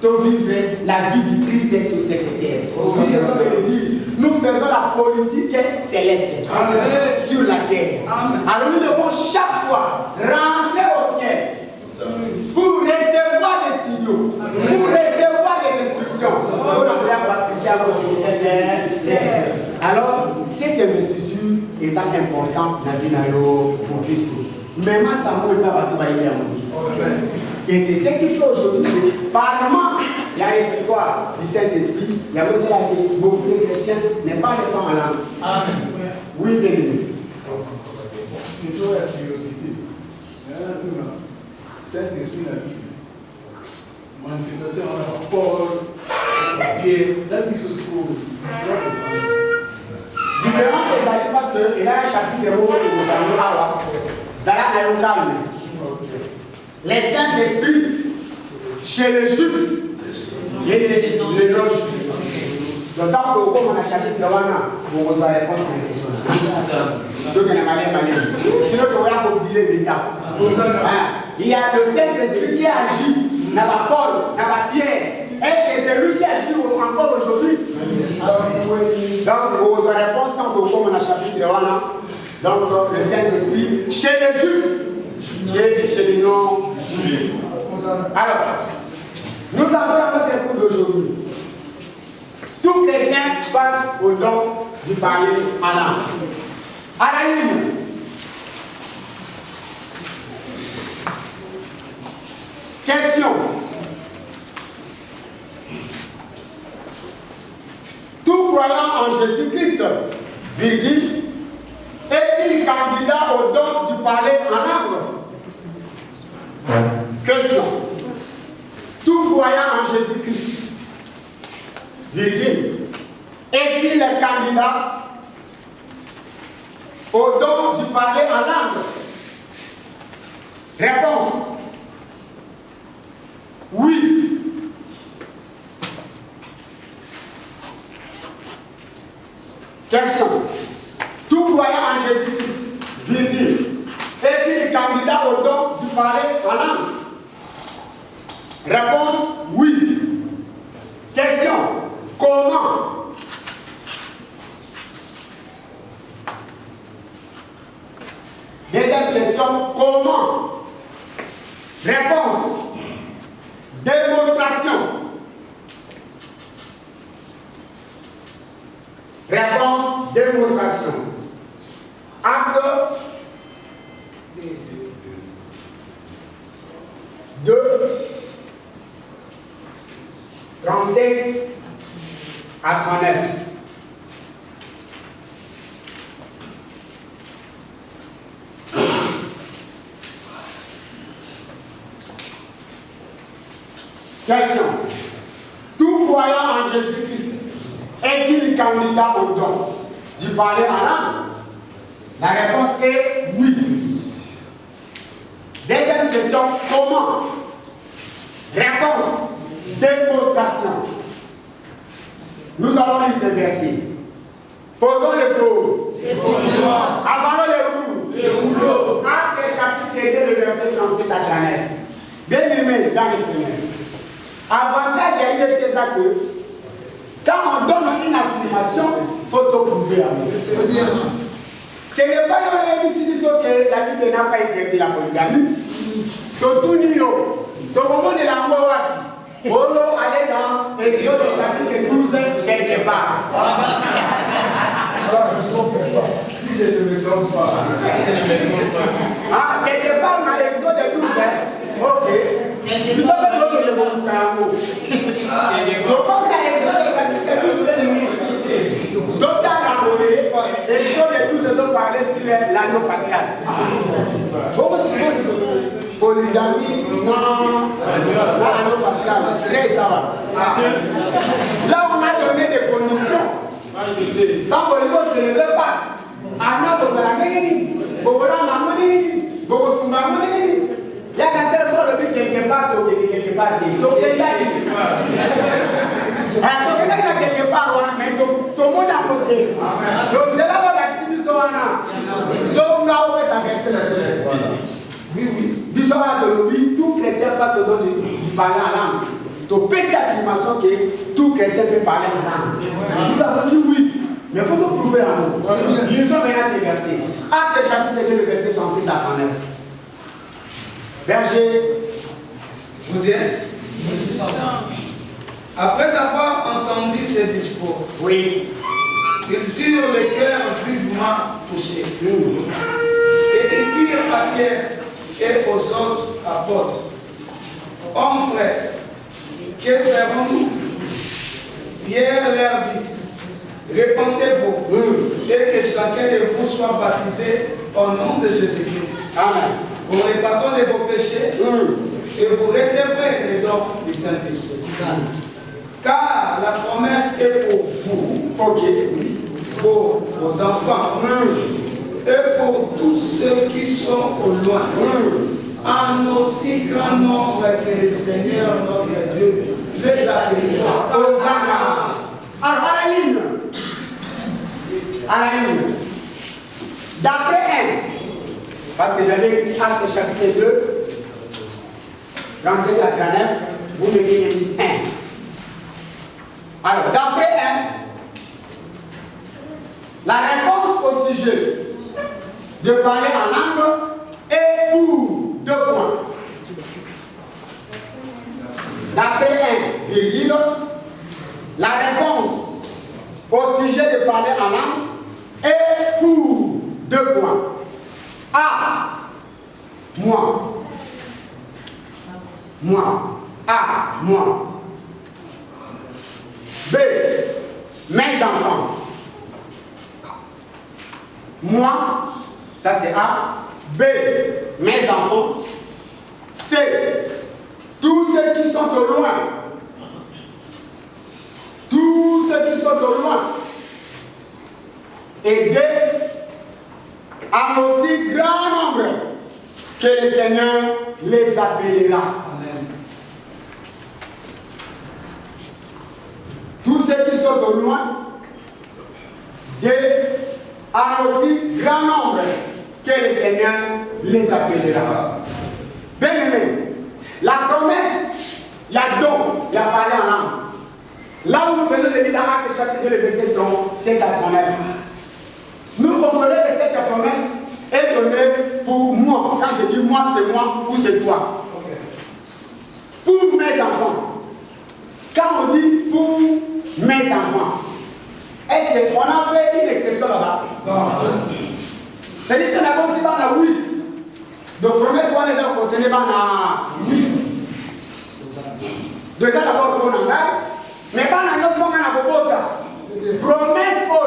tu vives la vie du Christ sur cette terre. C'est ça que veut dire. Nous faisons la politique céleste sur la terre. Alors nous devons chaque fois rentrer au ciel pour recevoir des signaux, pour recevoir des instructions, pour appliquer à notre ciel. Alors, cette investiture est importante dans la vie pour Christ. Même ça ne peut pas tout aller à mon. Et c'est ce qu'il fait aujourd'hui. Parlement, il y a l'espoir du Saint-Esprit, il y a aussi la beaucoup de chrétiens, mais pas les femmes malades. Amen. Oui, bien évidemment. Toujours la curiosité. Saint-Esprit n'a plus. Manifestation en Paul, Pierre, la vie sociale. Différence, c'est parce qu'il y a un chapitre de mots que vous allez avoir. Ça a un calme. Les Saint-Esprit, chez les Juifs, et les non-Juifs. Donc, tant que comme on a chapitre 1, vous allez répondre à la question. Donc, il y a malin. Sinon, tu vas oublier des cas. Il y a le Saint-Esprit qui agit dans la Paul, dans la Pierre. Est-ce que c'est lui qui agit encore aujourd'hui? Donc, vos réponses, tant que comme on a chapitre 1, donc le Saint-Esprit, chez les Juifs et chez les non-Juifs. Alors, nous avons notre cours d'aujourd'hui. Tout chrétien passe au don du parler à l'âme. À la ligne. Question. Tout croyant en Jésus-Christ, virgule, est-il candidat au don du parler en langue? Question. Tout croyant en Jésus-Christ, virgule, est-il candidat au don du parler en langue? Réponse. Oui. Réponse oui. Question. Comment? Deuxième question. Comment? Réponse. Démonstration. Réponse. Démonstration. Acte 2, 37 à 39. Question. Tout croyant en Jésus-Christ est-il candidat au don du parler en langue? La réponse est oui. Deuxième question, comment? Réponse, démonstration. Nous allons lire ces versets. Posons les faux. Avalons les roues. Actes chapitre 2, le verset 37 à 39. Bien-aimés dans le Seigneur. Avantage à lire ces actes. Quand on donne une affirmation, il faut te prouver à nous. Ce n'est pas la décision que la Bible n'a pas interdit la polygamie. Tout nio, tout le monde est là, Polo allait dans Exode chapitre 12 quelque part. Si je ne me trompe pas. Ah, quelque part dans Exode 12, ok. Nous sommes dans le monde d'amour. Donc, comme dans Exode chapitre 12, d'autres Exode 12, ils ont parlé sur l'anneau pascal. Pourquoi polygamie, non, l'anneau pascal, très ça va. Là, on a donné des conditions. Quand on ne célèbre pas, Anna, vous allez il y a qu'un seul sort de quelque part, donc quelque part. Donc, il y a quelque part, mais tout le monde a voté. Donc, c'est là où la distribution est. Sauf là où ça reste la société. Oui, oui. Tout chrétien passe au don du parler en langue. Donc, c'est affirmation que tout chrétien peut parler en langue. Nous avons dit oui. Mais il faut nous prouver en nous. Lisons maintenant ces versets. Acte chapitre 2, le verset 37 à 39. Berger, Vous y êtes? Après avoir entendu ces discours, oui. ils eurent le cœur vivement touchés. Et ils dirent à Pierre et aux autres apôtres, hommes frères, que ferons-nous? Pierre leur dit, répentez-vous et que chacun de vous soit baptisé au nom de Jésus-Christ. Amen. Pour le pardon de vos péchés, et vous recevrez les dons du Saint-Esprit. Car la promesse est pour vous, pour vos enfants, et pour tous ceux qui sont au loin, en aussi grand nombre que le Seigneur notre Dieu les appellera. Hosanna. Alors, à la ligne. D'après elle, parce que j'avais écrit Acte chapitre 2, 37 à 39, vous mettez les listes 1. Alors, d'après elle, la réponse au sujet de parler en langue est pour 2 points. D'après elle, virgule, la réponse au sujet de parler en langue est pour 2 points. A. Moi. A. Moi. B. Mes enfants. Moi. Ça c'est A. B. Mes enfants. C. Tous ceux qui sont au loin. Tous ceux qui sont au loin. Et D. En aussi grand nombre que le Seigneur les appellera. Amen. Tous ceux qui sont au loin, en aussi grand nombre que le Seigneur les appellera. Bien aimé, la promesse de lire dans Actes chapitre 2, le verset 7 à 39. Nous comprenons que cette promesse est donnée pour moi. Quand je dis moi, c'est moi ou c'est toi. Pour mes enfants. Quand on dit pour mes enfants, est-ce qu'on a fait une exception là-bas? Non. C'est-à-dire que si on a dit qu'on a 8. Donc, promesse, on les a concernés par 8. Déjà d'abord pour nous, mais quand on a fait une promesse pour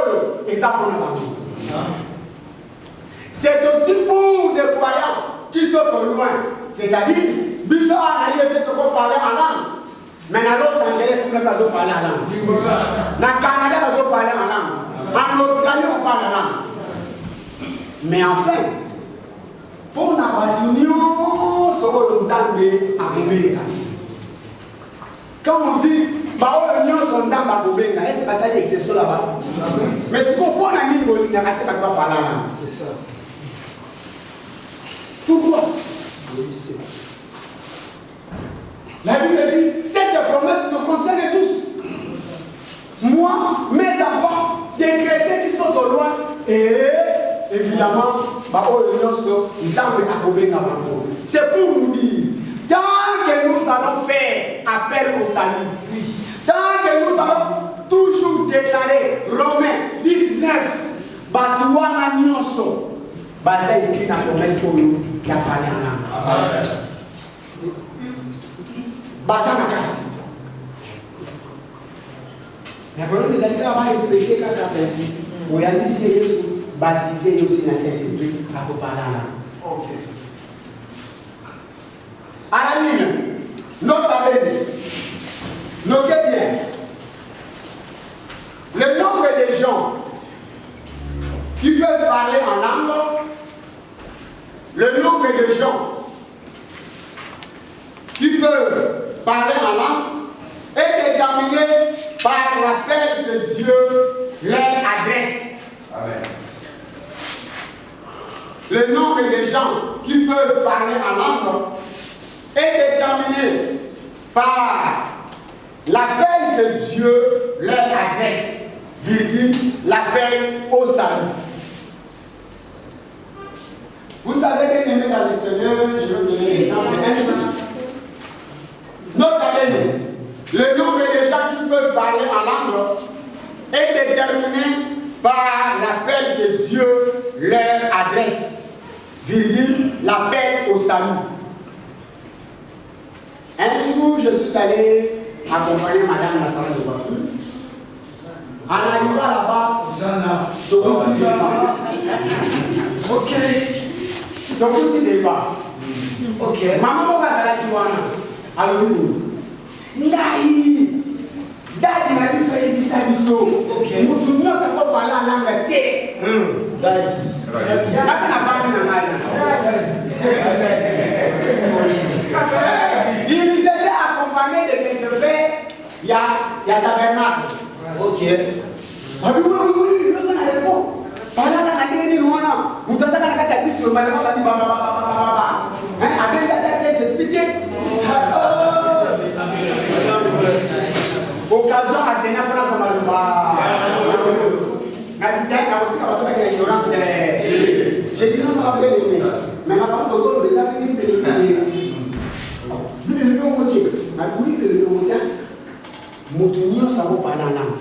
les enfants. C'est aussi pour des croyants qui sont au loin. C'est-à-dire, Bissot a fait ce qu'on parlait en langue. Mais à Los Angeles, on ne peut pas parler en langue. Dans le Canada, on peut parler en langue. En Australie, on parle en langue. Mais enfin, pour nous avoir l'union, sur le Zambé à Boubéka. Quand on dit, l'union sur le Zambé à Boubéka, est-ce que c'est une exception là-bas? Mais si on prend la mine, on ne peut pas parler en langue. C'est ça. Pourquoi? La Bible dit, cette promesse nous concerne tous. Moi, mes enfants, des chrétiens qui sont au loin, et évidemment, c'est pour nous dire, tant que nous allons faire appel au salut, tant que nous allons toujours déclarer Romains 19, Batouana Nyonso, ça écrit dans la promesse pour nous, il y a parlé en langue. Bazana kasi. La problème des habitants va respecter quand la principe. Pour y aller ici, baptiser aussi dans cet esprit à parler là. Ok. À la ligne, notez bien. Le nombre de gens qui peuvent parler en langue, le nombre de gens qui peuvent parler en langue est déterminé par l'appel que Dieu leur adresse. Amen. Le nombre de gens qui peuvent parler en langue est déterminé par l'appel que Dieu leur adresse, l'appel au salut. Vous savez que aimé dans le Seigneur, je vais vous donner l'exemple d'un jour. Notamment, le nombre de gens qui peuvent parler en langue est déterminé par l'appel que Dieu leur adresse, l'appel au salut. Un jour, je suis allé accompagner Madame la salle de coiffure. En arrivant là-bas, ok. Donc, tout est débat. Ok. Maman, va à la Tiwana. Alors, Ndaï, Dadi m'a dit soyez bisabiso. Ok. Nous tout ça peut parler en langue té. Dadi. Dadi n'a pas mis en langue. Ils étaient accompagnés de quelques frères. Il y a tabernacle. Ok. Ah oui, on a raison. Parler en langue té, nous on a. Nous tous ça quand on a dit sur le malheur, ça dit bah. Avec la tête expliqué. Occasion à Sénat France à Malumba. J'ai dit non, on va bien. Mais ma parole aux des amis ça va parler en langue.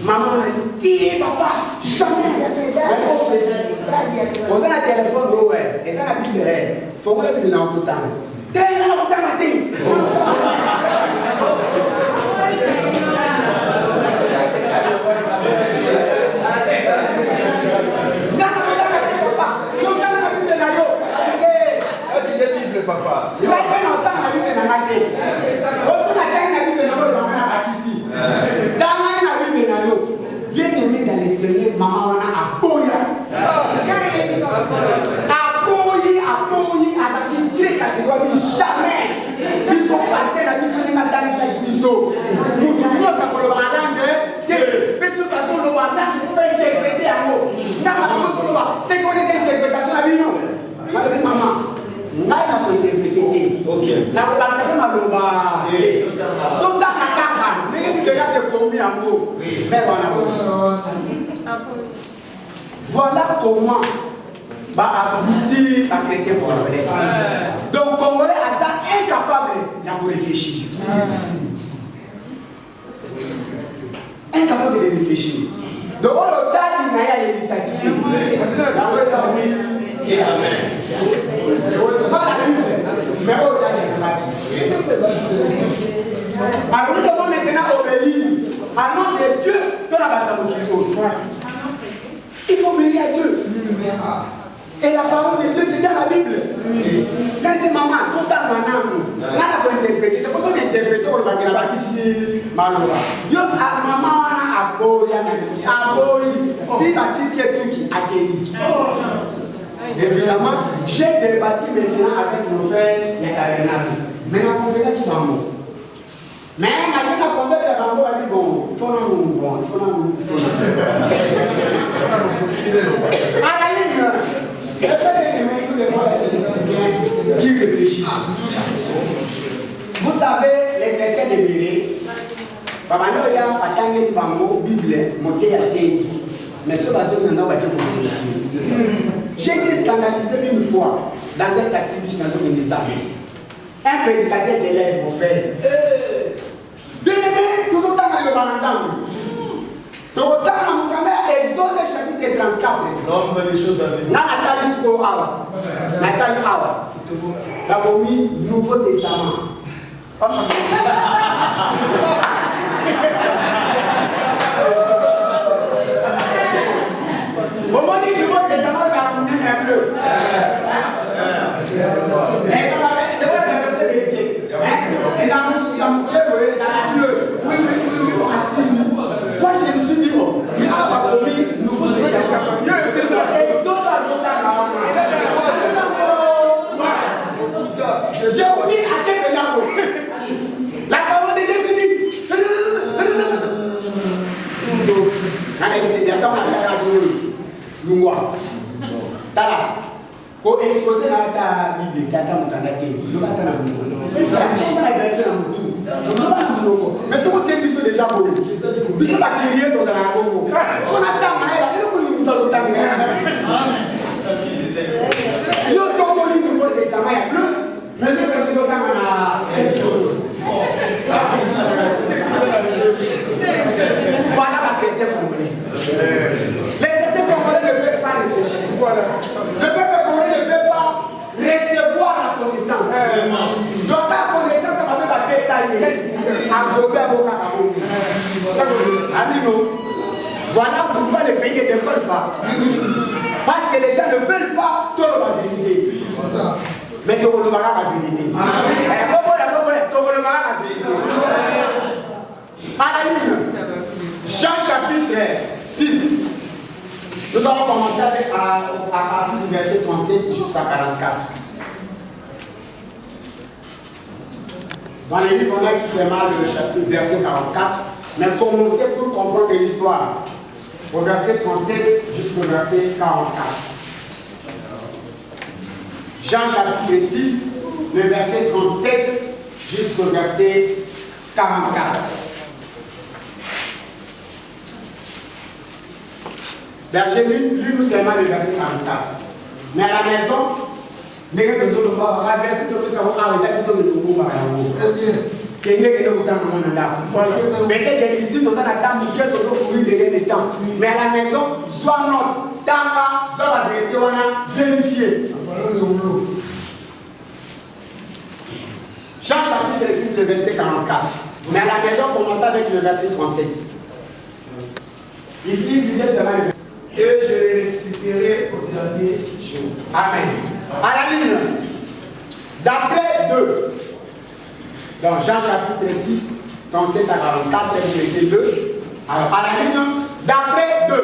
Maman a dit, papa, jamais. On a un téléphone, ouais. Et ça, la Bible, il faut que tu l'aies en tout temps. T'es là, on t'a maté. Papa. Il va y avoir longtemps la Bible n'a pas été. Aussi la Bible n'a pas ici. Dans la Bible n'a pas bien aimé dans les Seigneurs, maman a aboyé. Aboyé à sa petite catégorie, jamais. Ils sont passés la mission de Nathalie Sakibiso. Nous devons savoir le balade de Pesso Tasso, le balade, il faut interpréter à mot. C'est qu'on est interprétation à l'union. Maman. Nada pode interpreter. Ok. Na relação na lomba. Toda a caca, ninguém me deu a comer a Nango. Mais voilà comment va aboutir un chrétien congolais. Donc, Congolais à ça incapable de réfléchir. Incapable de réfléchir. Donc, on a dit qu'il y a des misaki. Et amen. Pas la Bible, mais on a dit. Alors, nous devons maintenant obéir à notre Dieu dans la bataille. Il faut obéir à Dieu. Et la parole de Dieu, c'est dans la Bible. Quand c'est maman, tout à maman, là, on peut interpréter. C'est pour ça qu'on interprète, on va dire là-bas ici, malheureusement. Yo, maman, a beau, si c'est ce qui accueille. Évidemment, j'ai débattu maintenant avec nos frères les tabernacles. Mais la convaincre qui va mourir. Mais maintenant, la convaincre qui va mourir, elle dit bon, il faut à la ligne, le fait d'aimer tous les mots qui réfléchissent. Vous savez, les chrétiens de Béré, Papa Noya a tangé du bango, Bible, monté à Téi. Mais ce basé, on a battu pour vérifier. J'ai été scandalisé une fois dans un taxi-bus dans une des armées. Un prédicateur s'élève, mon frère. Bien-aimé, toujours dans le bon ensemble. Donc, dans le Exode chapitre 34, L'homme des choses à venir. Nathalie Sko Awa. Nathalie Awa. La commis Nouveau Testament. Comment dit le Nouveau Testament, ça a amené un bleu. Les annonces, ça a bleu. Oui, moi, je me suis dit, oh, mais ça va promis, Nouveau Testament. Je vous dis, attends, la parole de Dieu me dit. Allez, c'est attends, Tala. Ko exposer la Bible, tata mutandake. Nous va t'en c'est ça la version en tout. Mais ce que tu as vu déjà pour lui. Il faut pas crier dans la bongo. On attend, il faut nous temps. Yo tombe le Nouveau Testament est bleu, mais c'est le temps à Exode. Voilà la chrétien congolais. Les chrétiens congolais ne peuvent pas réfléchir. Voilà. Le peuple congolais ne veut pas recevoir la connaissance. Donc ta connaissance, ça va même faire ça. À gober à boca à boca. Amino. Voilà pourquoi les pays ne veulent pas. Parce que les gens ne veulent pas tout la vérité. Mais tout le monde va la vérité. À la ligne, Jean chapitre 6. Nous allons commencer à partir du verset 37 jusqu'à 44. Dans les livres, on a qui c'est mal le chapitre verset 44, mais commencez pour comprendre l'histoire. Au verset 37 jusqu'au verset 44. Jean chapitre 6, le verset 37 jusqu'au verset 44. Berger, lui seulement le verset 44. Mais à la maison, les gens ne sont pas verset tout le savoir, ah, les habitants de Nouveau Marango. Peut-être ici, nous avons la table, nous avons couru derrière les temps. Mais à la maison, soit note, tanga, soit adressé, on a vérifié. Jean chapitre 6, le verset 44. Mais à la maison, commençons avec le verset 37. Ici, il disait seulement le verset. Et je les réciterai au dernier jour. Amen. À la ligne, d'après 2, dans Jean chapitre 6, 37 à 44, verset 2. Alors, à la ligne, d'après 2,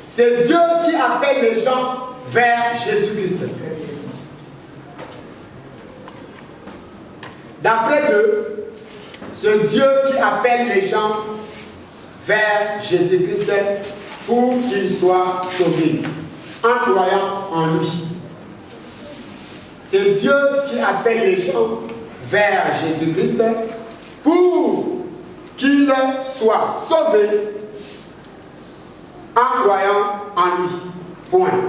c'est Dieu qui appelle les gens vers Jésus-Christ. D'après 2, c'est Dieu qui appelle les gens vers Jésus-Christ pour qu'ils soient sauvés en croyant en lui. C'est Dieu qui appelle les gens vers Jésus-Christ pour qu'il soit sauvé en croyant en lui. Point.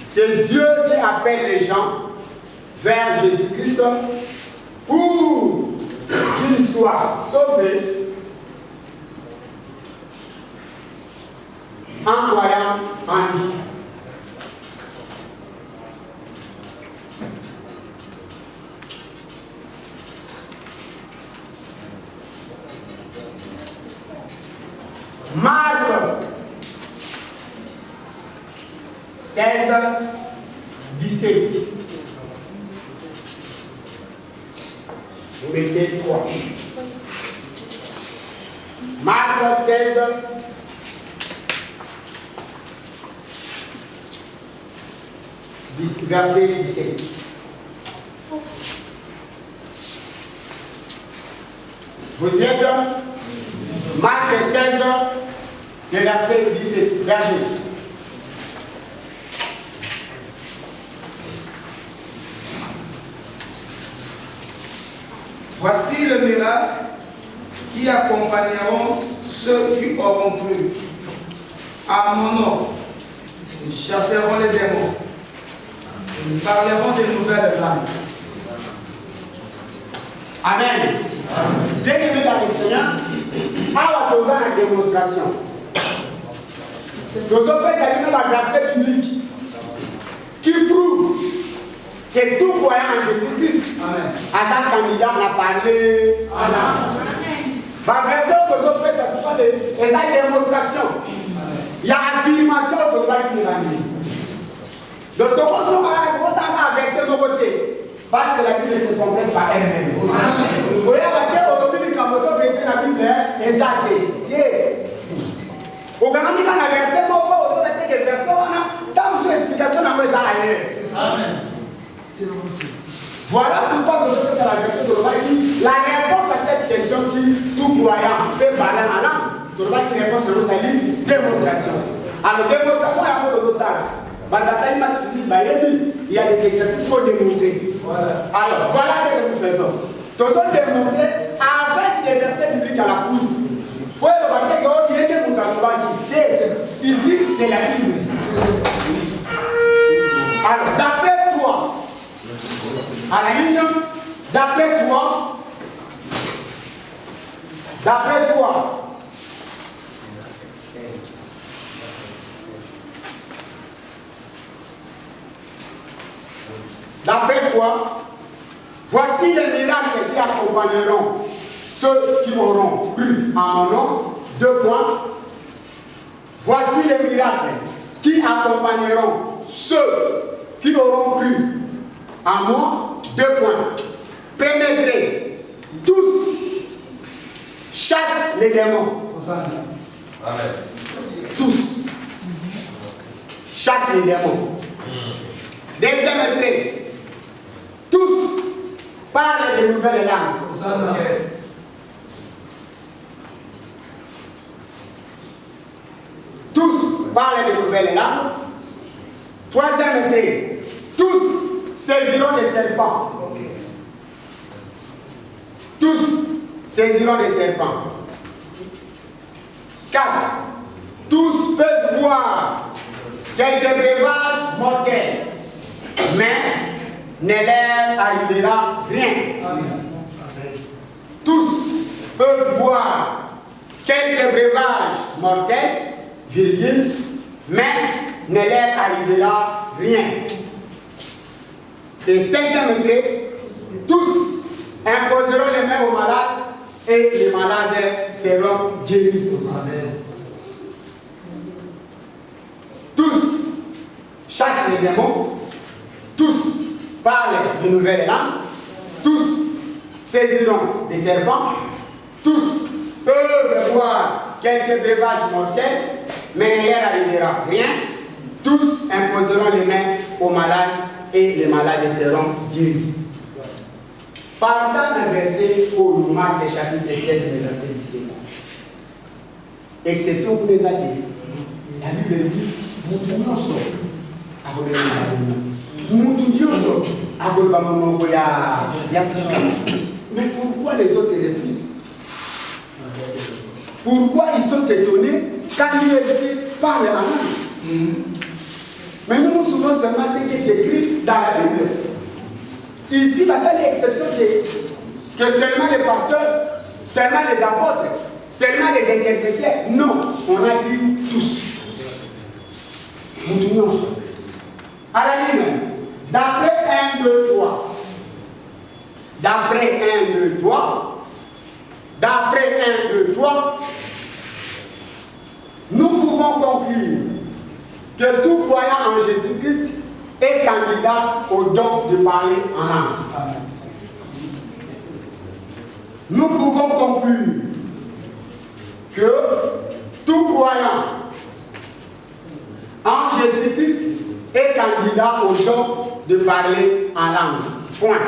C'est Dieu qui appelle les gens vers Jésus-Christ pour qu'ils soient sauvés en croyant en lui. Marc 16, 17. Vous mettez 3. Marc 16, verset 17. Vous y êtes? Marc 16, le verset 17. Verset. Voici le miracle qui accompagneront ceux qui auront cru. À mon nom, ils chasseront les démons. Ils parleront de nouvelles langues. Amen. Bien-aimé dans le Seigneur, à la démonstration. Nous avons fait un verset biblique qui prouve que tout croyant en Jésus-Christ, à sa candidat, on a parlé. Amen. Le verset que nous avons fait, ce sont des démonstrations. Il y a affirmation que nous avons fait. Donc, nous avons verset de côté. Parce que la Bible se complète par elle-même. Vous voyez, aujourd'hui, quand vous avez fait la Bible, exacte. Au Ghana, il y a un verset, mais vous avez des versets, dans une explication, dans les ailleurs. Voilà pourquoi nous avons fait la verset de l'Ovaï. La réponse à cette question-ci, tout croyant peut parler en langue. L'Ovaï qui répond sur nos alliés, démonstration. Alors, démonstration, il y a un autre ça. Il y a des exercices pour démontrer. Voilà. Alors, voilà ce que nous faisons. Nous allons démontrer avec des versets bibliques à la poudre. Ici, c'est la Bible. Alors, d'après toi, à la ligne, d'après toi, voici les miracles qui accompagneront ceux qui auront cru en mon nom. 2 points. Voici les miracles qui accompagneront ceux qui auront cru en moi. 2 points. Pénétrez tous, chassent les démons. Amen. Tous. Chassent les démons. Deuxième trait. Tous parlent de nouvelles langues. Tous parlent de nouvelles langues. Troisième trait. Tous saisiront des serpents. Tous saisiront des serpents. 4. Tous peuvent boire quelques breuvages mortels, mais ne leur arrivera rien. Tous peuvent boire quelques breuvages mortels, virgule, mais ne leur arrivera rien. Et 5e trait, tous imposeront les mains aux malades et les malades seront guéris. Amen. Tous chassent les démons, tous parlent de nouvelles langues, tous saisiront des serpents, tous peuvent boire quelques breuvages mortels, mais ne leur arrivera rien. Tous imposeront les mains aux malades et les malades seront guéris. Partant d'un verset au Marc chapitre 16, verset 17. Exception pour les athées. La Bible dit, nous pouvions sortir. Nous pouvions Mais pourquoi les autres refusent? Pourquoi ils sont étonnés quand l'UFC parle en langue? Mais nous souvenons seulement ce qui est écrit dans la Bible. Ici, c'est l'exception que seulement les pasteurs, seulement les apôtres, seulement les intercesseurs. Non, on a dit tous. Nous tournons ensemble. À la ligne, d'après 1, 2, 3. D'après 1, 2, 3. D'après 1, 2, 3. Nous pouvons conclure que tout croyant en Jésus-Christ est candidat au don de parler en langue. Nous pouvons conclure que tout croyant en Jésus-Christ est candidat au don de parler en langue. Point.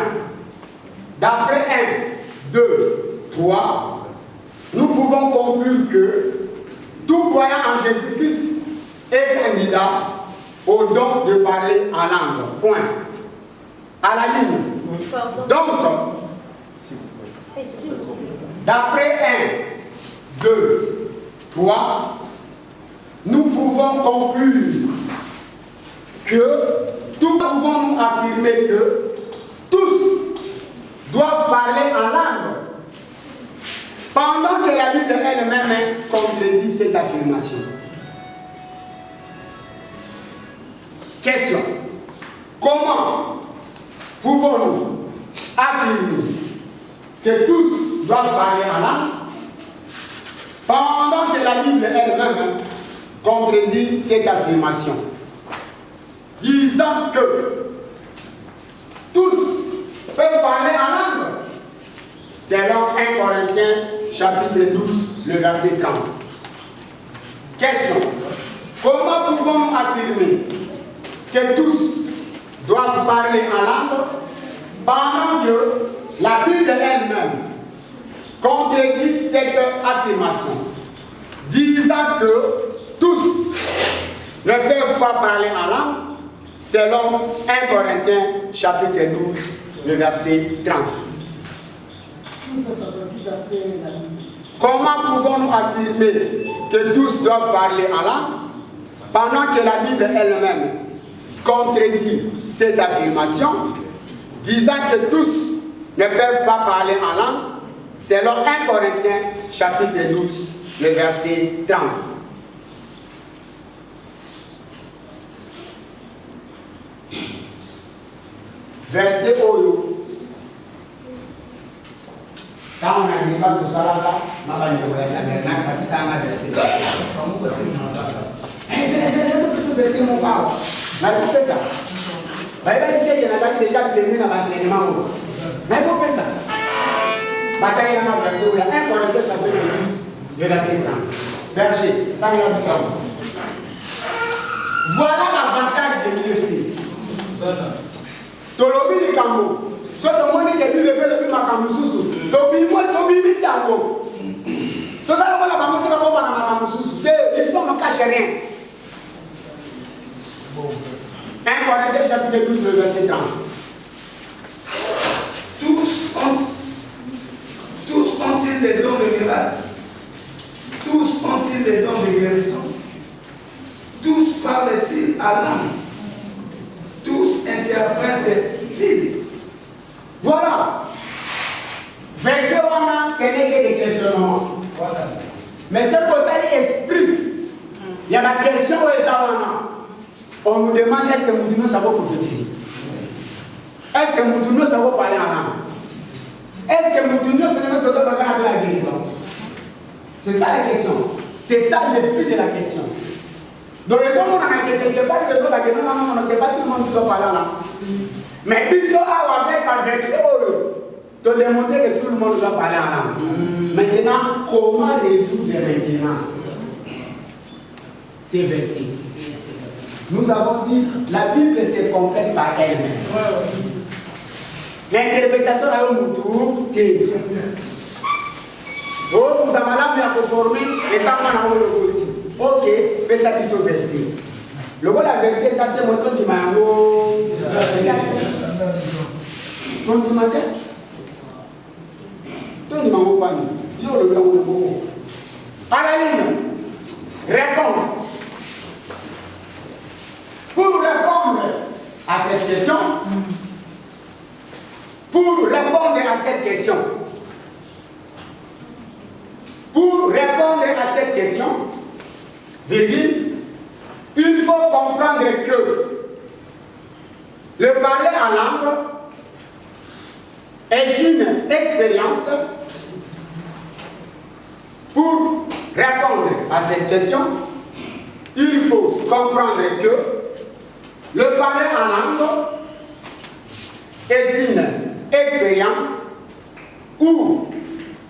D'après 1, 2, 3, nous pouvons conclure que tout croyant en Jésus-Christ est candidat au don de parler en langue. Point. À la ligne. Donc, d'après 1, 2, 3, nous pouvons conclure que nous pouvons nous affirmer que tous doivent parler en langue, pendant que la Bible elle-même contredit cette affirmation. Question. Comment pouvons-nous affirmer que tous doivent parler en langue, pendant que la Bible elle-même contredit cette affirmation, disant que tous peuvent parler en langue, selon 1 Corinthiens chapitre 12, le verset 30. Question. Comment pouvons-nous affirmer que tous doivent parler en langue, pendant que la Bible elle-même contredit cette affirmation, disant que tous ne peuvent pas parler en langue, selon 1 Corinthiens chapitre 12, le verset 30. Comment pouvons-nous affirmer que tous doivent parler en langue, pendant que la Bible elle-même contredit cette affirmation, disant que tous ne peuvent pas parler en langue, selon 1 Corinthiens chapitre 12, le verset 30. Verset Oyo. Quand on a débat tout ça là, on va dire que ça a verset. C'est verset mon père. Mais vous faites ça. Il y a déjà plaigné dans l'enseignement. Mais vous faites ça. Bataille dans le verset où il y a 1 Corinthiens chapitre 12, le verset 30. Berger, quand il y a du sang. Voilà l'avantage de l'UFC. Tolobi ni kambo. So to moni ke bi le makamu susu. Tobi mi sango. To ça on la ba monter ba ba makamu susu. Ils sont ne cachent rien. 1 Corinthiens chapitre 12 le verset 30. Tous ont-ils les dons de miracle? Tous ont-ils les dons de guérison? Tous parlent-ils à langue? Tous interprètent-ils? Voilà. Verset 1, ce n'est que des questionnements. Voilà. Mais ce côté esprit, il y a la question où ça on nous demande est-ce que Moudouno ça va prophétiser? Est-ce que Moudouno ça va parler en langue? Est-ce que Moudouno ça ne va pas faire la guérison? C'est ça la question. C'est ça l'esprit de la question. Donc il faut qu'on a quelque part que non, c'est pas tout le monde qui doit parler en langue. Mais puis ça avec un verset de démontrer que tout le monde doit parler en langue. Maintenant, comment résoudre maintenant ces versets? Nous avons dit la Bible se complète par elle-même. L'interprétation là où nous trouvons est. Oh, vous avez la formé et ça m'a le côté. Ok, fais ça qui sont versés. Le verset, ça te montre du mango. Ton demandé. Ton demandé. Yo le blanc. À la ligne. Réponse. Pour répondre à cette question, virgule, il faut comprendre que le parler en langue est une expérience. Pour répondre à cette question, il faut comprendre que le parler en langue est une expérience ou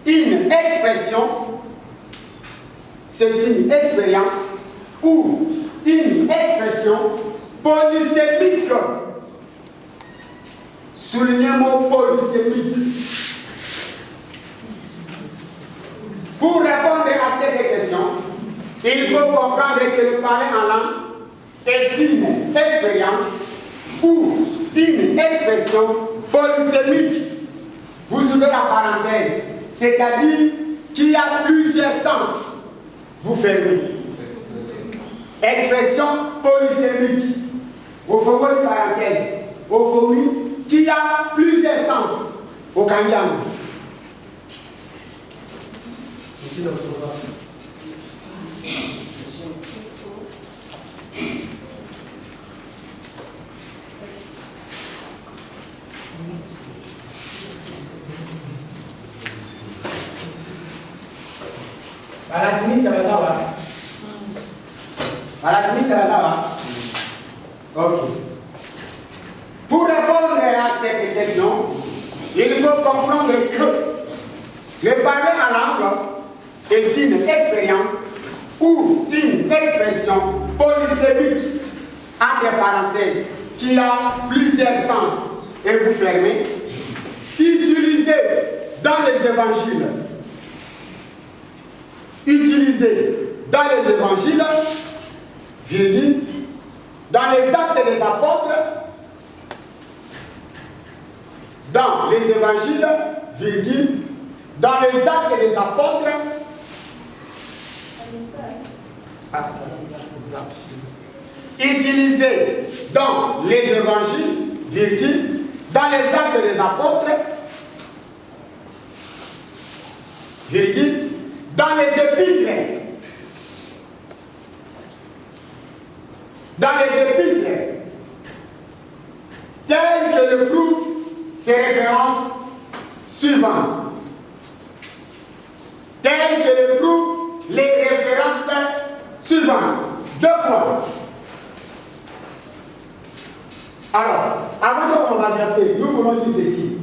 une expression. C'est une expérience ou une expression polysémique. Soulignez le mot polysémique. Pour répondre à cette question, il faut comprendre que le parler en langue est une expérience ou une expression polysémique. Vous ouvrez la parenthèse, c'est-à-dire qu'il y a plusieurs sens. Vous fermez. Expression polysémique. Au fond de la parenthèse, au commun, qu'il y a plusieurs sens. Au Kanyam. Balatini Sarazawa. Balatini Sarazawa. Ok. Pour répondre à cette question, il faut comprendre que le parler en langue est une expérience ou une expression polysémique, entre parenthèses, qui a plusieurs sens, et vous fermez, utilisé dans les évangiles. Utilisé dans les évangiles, virgule, dans les actes des apôtres, dans les évangiles, virgule, dans les actes des apôtres, utilisé dans les évangiles, virgule, dans les actes des apôtres, virgule, dans les épîtres, telles que le prouvent ces références suivantes. Telles que le prouvent les références suivantes. 2 points. Alors, avant qu'on va verser, nous voulons dire ceci.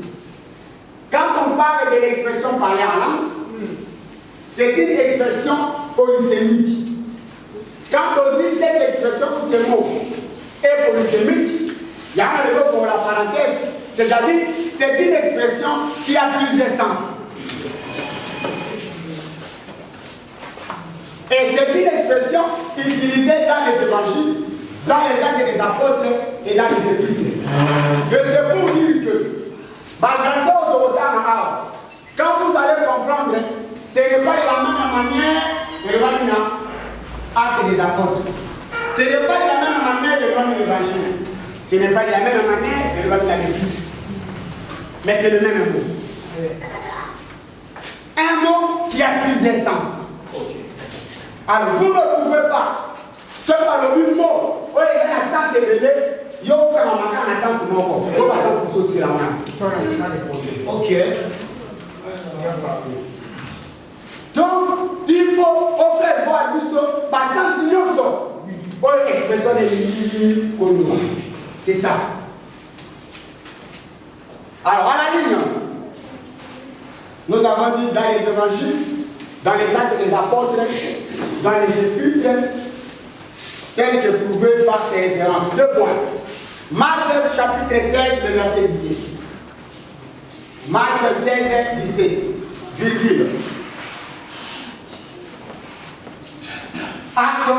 Quand on parle de l'expression parler en langue, c'est une expression polysémique. Quand on dit cette expression ou ce mot est polysémique, il y a un niveau pour la parenthèse, c'est-à-dire c'est une expression qui a plusieurs sens. Et c'est une expression utilisée dans les évangiles, dans les actes des apôtres et dans les épîtres. Mais c'est pour dire que, malgré ça, quand vous allez comprendre, ce n'est pas de la même manière de l'acte des apôtres. Ce n'est pas de la même manière de l'évangile. Ce n'est pas de la même manière de l'épître. Mais c'est le même mot. Un mot qui a plusieurs sens. Alors, vous ne pouvez pas seulement le même mot. Vous avez un sens élevé. Il y a un sens mot. Il y a un sens sauter la main. Ok. Donc, il faut offrir voir l'uso par sens ignoso. Pour l'expression de l'île. C'est ça. Alors, à la ligne, nous avons dit dans les évangiles, dans les actes des apôtres, dans les épîtres, tels que prouvés par ces références. 2 points. Marc chapitre 16, le verset 17. Marc 16, 17, virgule. Acte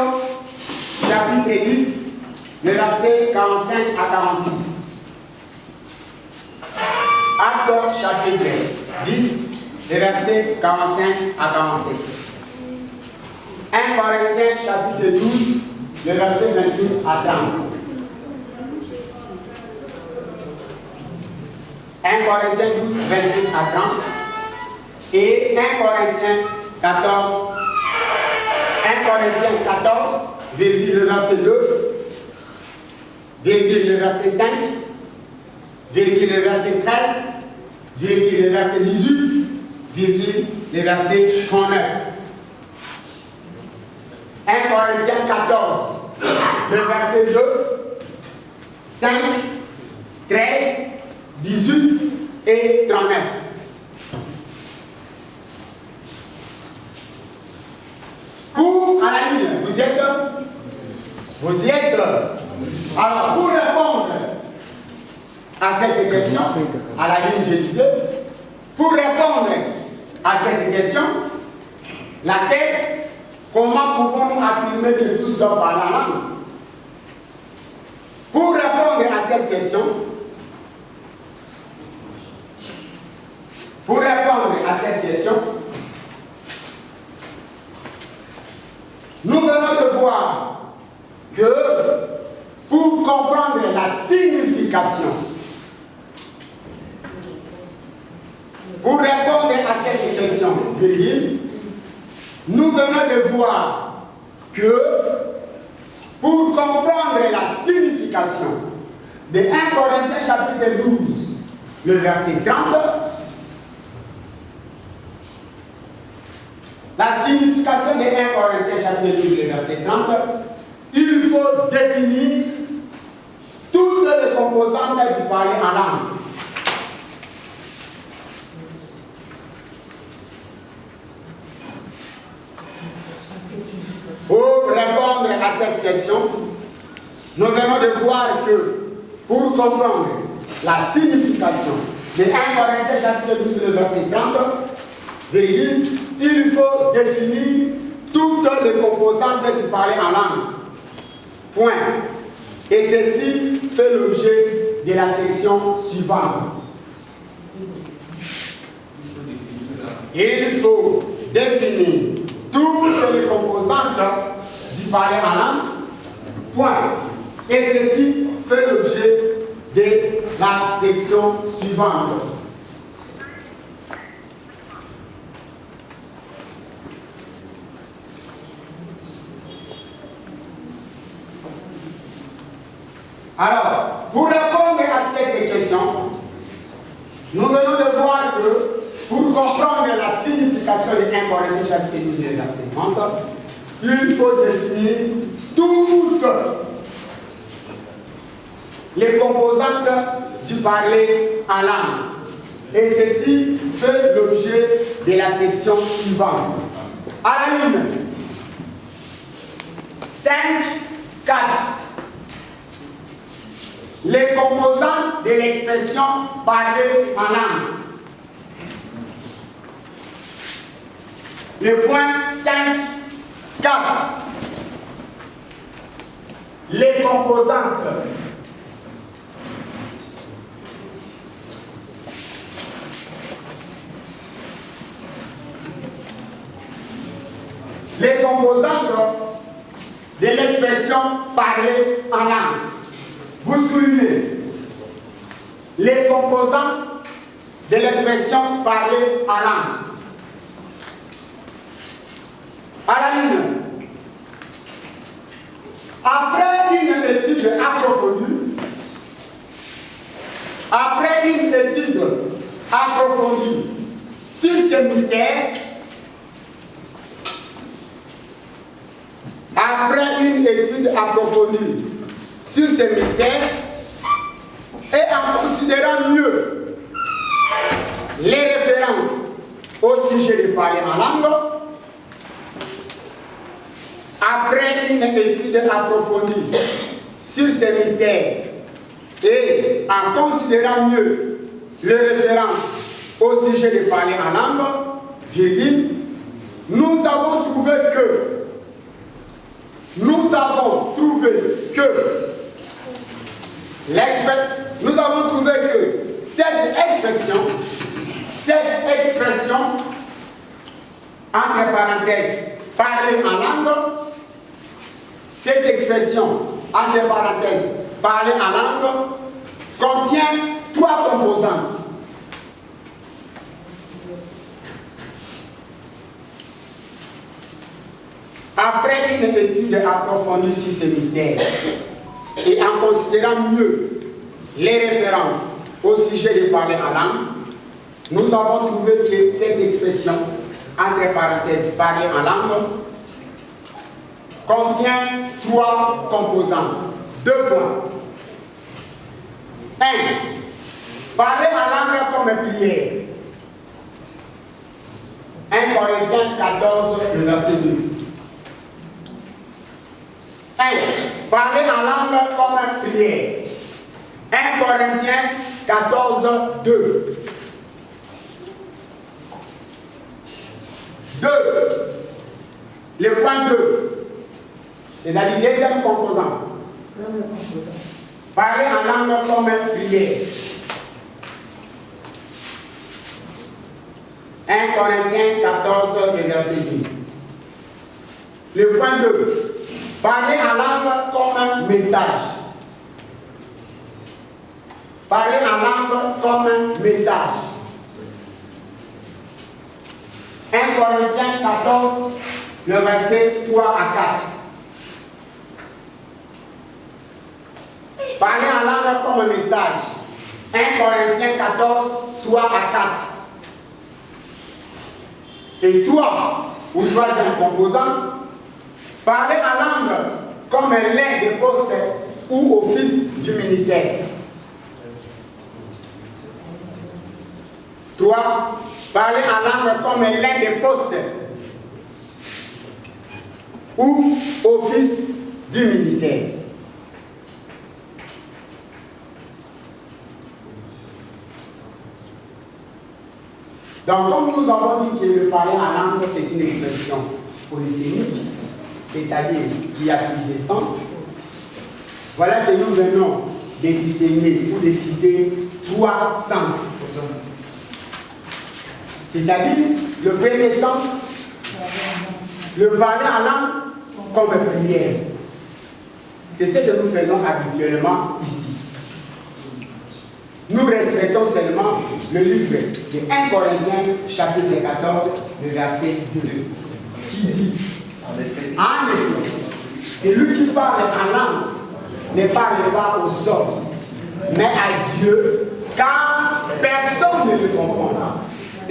chapitre 10, le verset 45 à 46. chapitre 10, les versets 45 à 47. 1 Corinthiens chapitre 12, les versets 28 à 30. 1 Corinthiens 12, 28 à 30. Et 1 Corinthiens 14, 1 Corinthiens 14, virgule le verset 2, virgule le verset 5, virgule le verset 13, virgule le verset 18, virgule le verset 39. 1 Corinthiens 14, le verset 2, 5, 13, 18 et 39. Pour, à la ligne, vous y êtes? Vous y êtes? Alors, pour répondre à cette question, à la ligne, je disais, pour répondre à cette question, laquelle, comment pouvons-nous affirmer que tous doivent parler la langue? Pour répondre à cette question, nous venons de voir que pour comprendre la signification, pour répondre à cette question, nous venons de voir que pour comprendre la signification de 1 Corinthiens chapitre 12, le verset 30, la signification de 1 Corinthiens chapitre 12, le verset 30, il faut définir toutes les composantes du parler en langue. Pour répondre à cette question, nous venons de voir que pour comprendre la signification de 1 Corinthiens chapitre 12, le verset 30, il faut définir toutes les composantes du parler en langue. Point. Et ceci fait l'objet de la section suivante. Il faut définir toutes les composantes du parler en langue. Point. Et ceci fait l'objet de la section suivante. Alors, pour répondre à cette question, nous venons de voir que pour comprendre la signification de 1 Corinthiens chapitre 12, verset 30, il faut définir toutes les composantes du parler en langue. Et ceci fait l'objet de la section suivante. À la ligne 5, 4. Les composantes de l'expression parler en langue. Le point 5, 4. Les composantes de l'expression parler en langue. Vous soulignez les composantes de l'expression parler en langue. À la ligne. Après une étude approfondie sur ces mystères, et en considérant mieux les références au sujet de parler en langue, après une étude approfondie sur ces mystères et en considérant mieux les références au sujet de parler en langue, nous avons trouvé que cette expression cette expression, entre parenthèses, parler en langue, cette expression, entre parenthèses, parler en langue, contient 3 composantes. Après une étude approfondie sur ces mystères et en considérant mieux les références au sujet de parler en langue, nous avons trouvé que cette expression, entre parenthèses, parler en langue, contient 3 composantes. 2 points. 1. Parler en langue comme prière. 1 Corinthiens 14, le verset 2. 1. Parler en langue comme prière. 1 Corinthiens 14, 2. 2. Le point 2. C'est-à-dire deuxième composant. Parler en langue comme prière. 1 Corinthiens 14, le verset 2. Le point 2. Parler en langue comme message. Parler en langue comme message. 1 Corinthiens 14, le verset 3 à 4. Parler en langue comme message. 1 Corinthiens 14, 3 à 4. Et 3, ou troisième composante, parler en langue comme l'un des postes ou offices du ministère. 3. Parler en langue comme l'un des postes ou offices du ministère. Donc, comme nous avons dit que le parler en langue, c'est une expression polysémique, c'est-à-dire qui a plusieurs sens, voilà que nous venons de distinguer ou de citer 3 sens. C'est-à-dire, le premier sens, le parler en langue comme prière. C'est ce que nous faisons habituellement ici. Nous respectons seulement le livre de 1 Corinthiens, chapitre 14, le verset 2, qui dit, en effet, celui qui parle en langue ne parle pas aux hommes, mais à Dieu, car personne ne le comprend.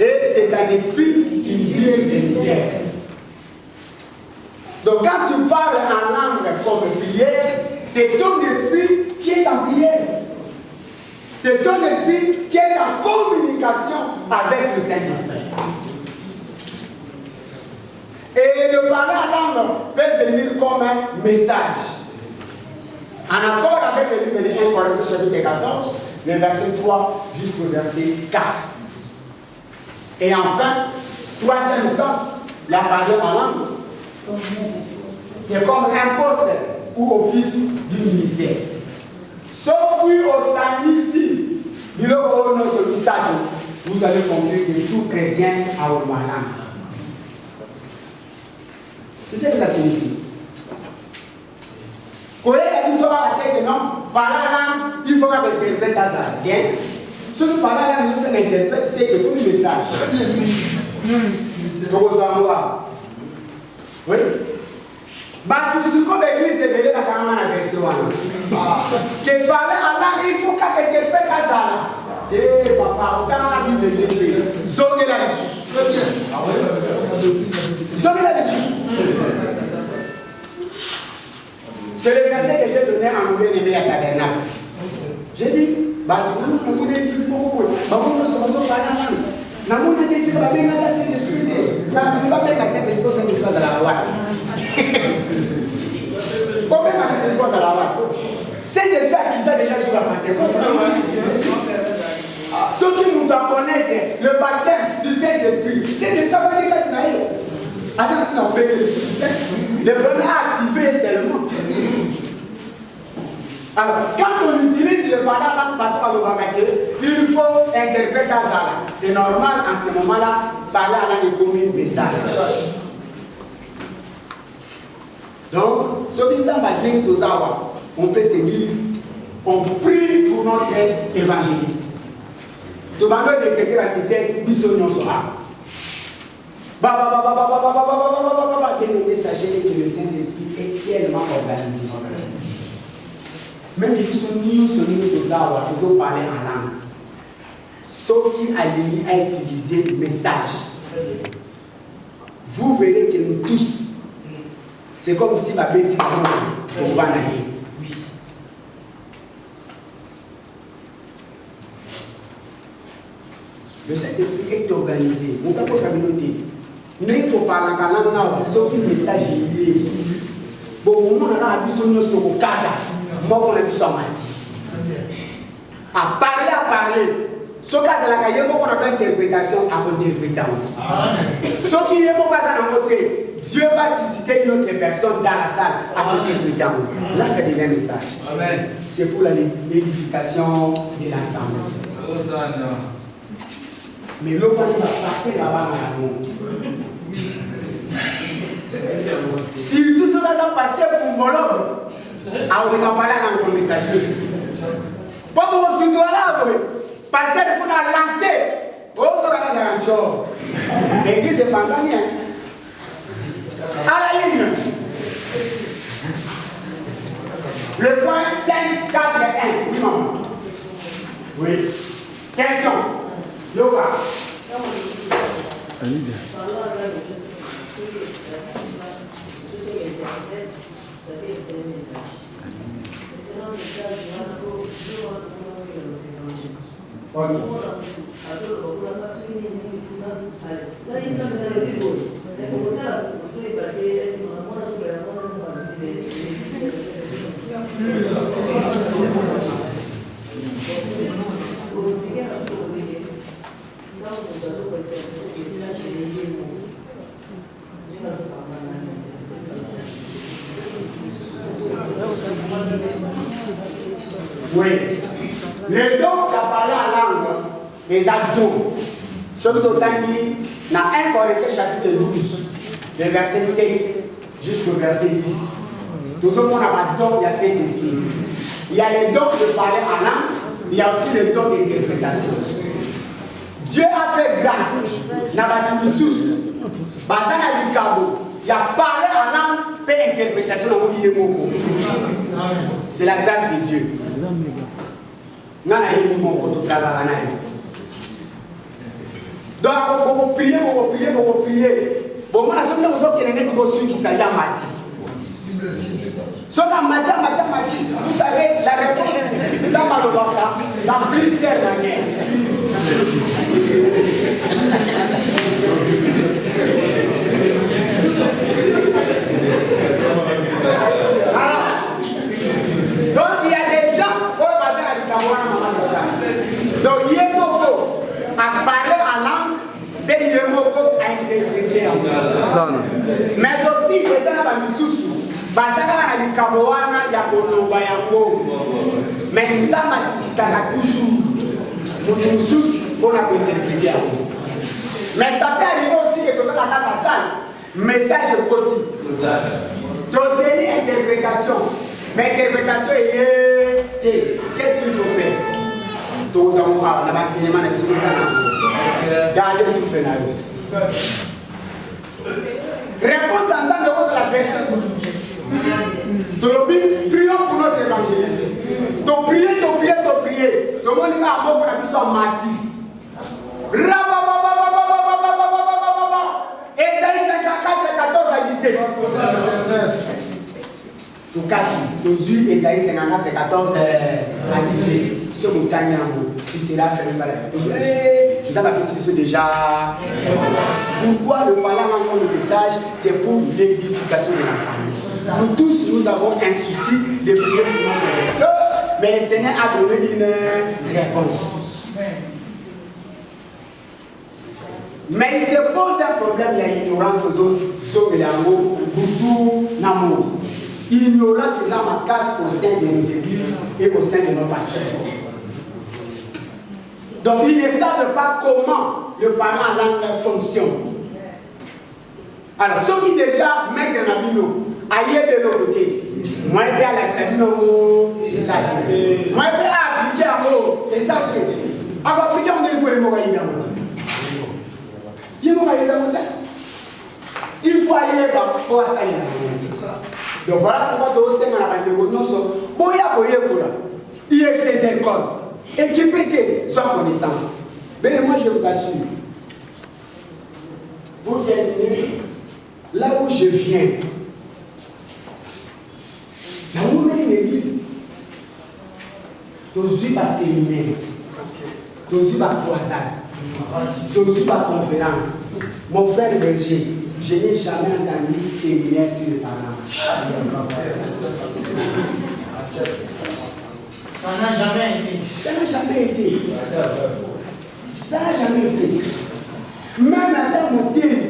Et c'est un esprit qui dit les mystères. Donc quand tu parles en langue comme prière, c'est ton esprit qui est en prière. C'est ton esprit qui est en communication avec le Saint-Esprit. Et le parler en langue peut venir comme un message. En accord avec le livre de 1 Corinthiens chapitre 14, le verset 3 jusqu'au verset 4. Et enfin, troisième sens, la parole en langue. C'est comme un poste ou office du ministère. Sauf que au samedi ici, vous allez comprendre que tout chrétien a une langue. C'est ce que ça signifie. Quand il y a une histoire à tête, non, par la langue, il faut qu'on interprète ça. Ce que par la langue, nous interprète, c'est que tout le message. Oui. Bah, tout ce qu'on l'église est venu dans la version. Que parler en langue, il faut qu'on interprète ça. Eh, papa, on a envie de l'écrire. Zone là-dessus. Zone là-dessus. C'est le verset que j'ai donné en anglais de à Tabernacle. J'ai dit, bah, tout le monde est dit beaucoup. Bah, vous ne sommes pas parler en langue. Nous avons décidé de faire la Saint-Esprit. Nous ne pas faire la Saint-Esprit à la loi. Pourquoi ça Saint-Esprit à la loi? Saint-Esprit a quitté déjà sur la Pentecôte. Ceux qui nous doivent connaître le baptême du Saint-Esprit, c'est de savoir les cas de le premier activé seulement. Alors, quand on utilise le parler en langue, il faut interpréter ça. C'est normal en ce moment-là, parler à la économie message. Donc, ce qui nous a dit, on peut se dire, on prie pour notre évangéliste. Tout le monde décréter la misère, bisognon sera. Que le messager et que le Saint-Esprit est tellement organisé. Même si nous sommes tous parler en langue. Sauf qui a dit à utiliser le message. Vous verrez que nous tous, c'est comme si ma petite on va naître. Oui. Le Saint-Esprit est organisé. Mon cas, ça veut dire nous ne parlons pas en langue, sauf que le message est lié. Bon, au moment où on a besoin de nous cadre, moi, on a besoin de à parler. Ce cas, c'est la cahier, on a interprétation à interprétation. Ce qui est mon cas, Dieu va susciter une autre personne dans la salle à interprétation. Là, c'est le même message. C'est pour l'édification de l'ensemble. Mais l'autre, on va passer là-bas dans la monde. Si tout cela est passé pour Molom, on va parler dans le message. Pour vous surtout là, parce que vous avez lancé, vous avez un job. L'église est tanzanienne. À la ligne. Le point 5, 4, 1. Oui, maman. Oui. Question. Yoga. Oui. Le don qui a parlé en langue, les abdos. Ce que d'autant dit, dans 1 Corinthiens chapitre 12, le verset 7 jusqu'au verset 10. Tout ce qu'on a pas don, il y a 7 esprits. Il y a les dons de parler en langue, il y a aussi le don d'interprétation. Dieu a fait grâce. Il a parlé en langue, fait interprétation dans mon. C'est la grâce de Dieu. Donc, on va prier. Bon, moi, la seule chose que je suis qui s'est mati. Vous savez, la réponse, ça va le voir ça, dans plusieurs manières. Donc, il y a des gens qui vont passer à donc, Yemoko a parlé en langue, et Yemoko a interprété en langue. Mais aussi, il y a des gens mais nous avons assisté toujours pour interpréter. Mais ça peut arriver aussi que dans la salle, message est petit. Doser interprétation. Mais interprétation est qu'est-ce qu'il faut faire? Nous avons l'enseignement de gardez souffle là. Réponse ensemble de la version. Prions pour notre évangéliste. Ton prier. Tout le monde est à mort pour la mission mardi. Ésaïe 54, 14 à 17. Tout cas, Ésaïe 54, 14 à 17. Ce montagne, tu seras fermé par la vie. Nous avons fait déjà. Pourquoi le parler encore le message? C'est pour l'édification de l'ensemble. Nous tous, nous avons un souci de prier pour notre lecteur, mais le Seigneur a donné une réponse. Mais il se pose un problème, il y a l'ignorance des autres, et l'amour, beaucoup d'amour. Ignorance, c'est ma casse au sein de nos églises et au sein de nos pasteurs. Donc ils ne savent pas comment le parent langue fonctionne. Alors ceux qui déjà mettent un abino, ailleurs de l'autre côté, moi je vais à l'examen, moi je vais appliquer un mot, exact. Alors appliquer un mot, il faut aller pour ça. Donc voilà pourquoi tu as il y a ces écoles équipées sans connaissance. Mais moi je vous assure, pour terminer, là où je viens, là où est l'église, tu as un séminaire, tu as une croisade, tu as une conférence. Mon frère berger, je n'ai jamais entendu séminaire sur le parlement. Ça n'a jamais été. Ça n'a jamais été. Ça n'a jamais été. Même dans mon pays,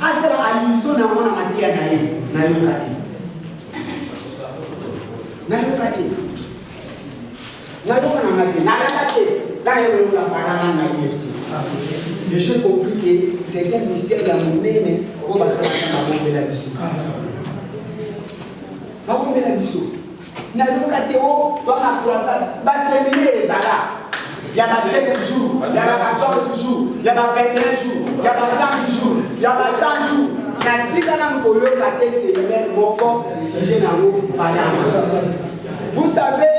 à ce à l'issue de mon matière, et j'ai compris que c'est un mystère dans mon nez pour passer à la mission. Il y a il y a 7 jours, il y a 14 jours, il y a 21 jours, il y a 30 jours, il y a 100 jours. Vous savez,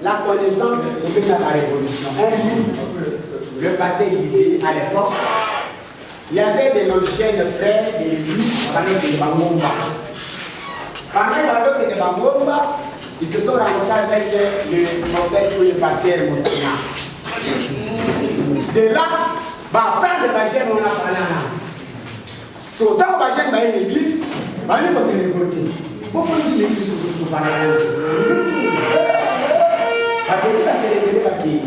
la connaissance est de la révolution. Un jour, le passé disait à l'époque, il y avait des anciens frères de l'église parmi les Bangomba. Parmi les Bangomba, ils se sont rencontrés avec le prophète ou le pasteur Moutona. De là, plein de bâgères on a parlé là. C'est autant que bâgères dans l'église, on va se révolter. Pourquoi nous l'église pour parler à la petite a se révélé la vie.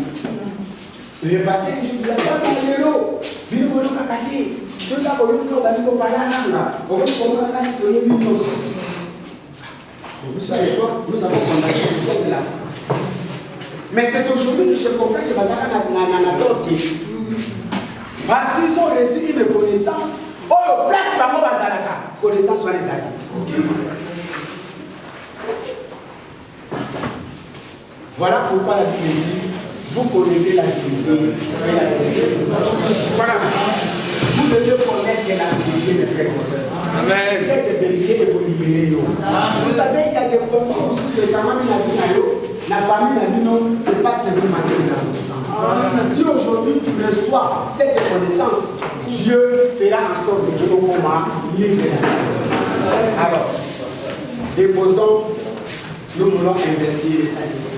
Le passé, je ne voulais pas parler de l'eau. Je ne voulais pas parler. Ceux là, on ne va pas parler là. On va pas parler de l'eau. Nous, à l'époque, nous avons condamné ce genre de là. Mais c'est aujourd'hui que je comprends que Bazaka n'a adopté. Parce qu'ils ont reçu une connaissance. Oh, place Bango Bazalaka. Connaissance sur les acquis. Voilà pourquoi la Bible dit vous connaissez la vérité et la vérité. Voilà. Vous devez connaître la vérité, mes frères et sœurs. Amen. Cette vérité est pour libérer nous. Vous savez, il y a des combats aussi sur la famille, c'est pas simplement de la connaissance. Si aujourd'hui tu reçois cette connaissance, Dieu fera en sorte que nos combats libre. Alors, déposons, nous voulons investir les sacrifices.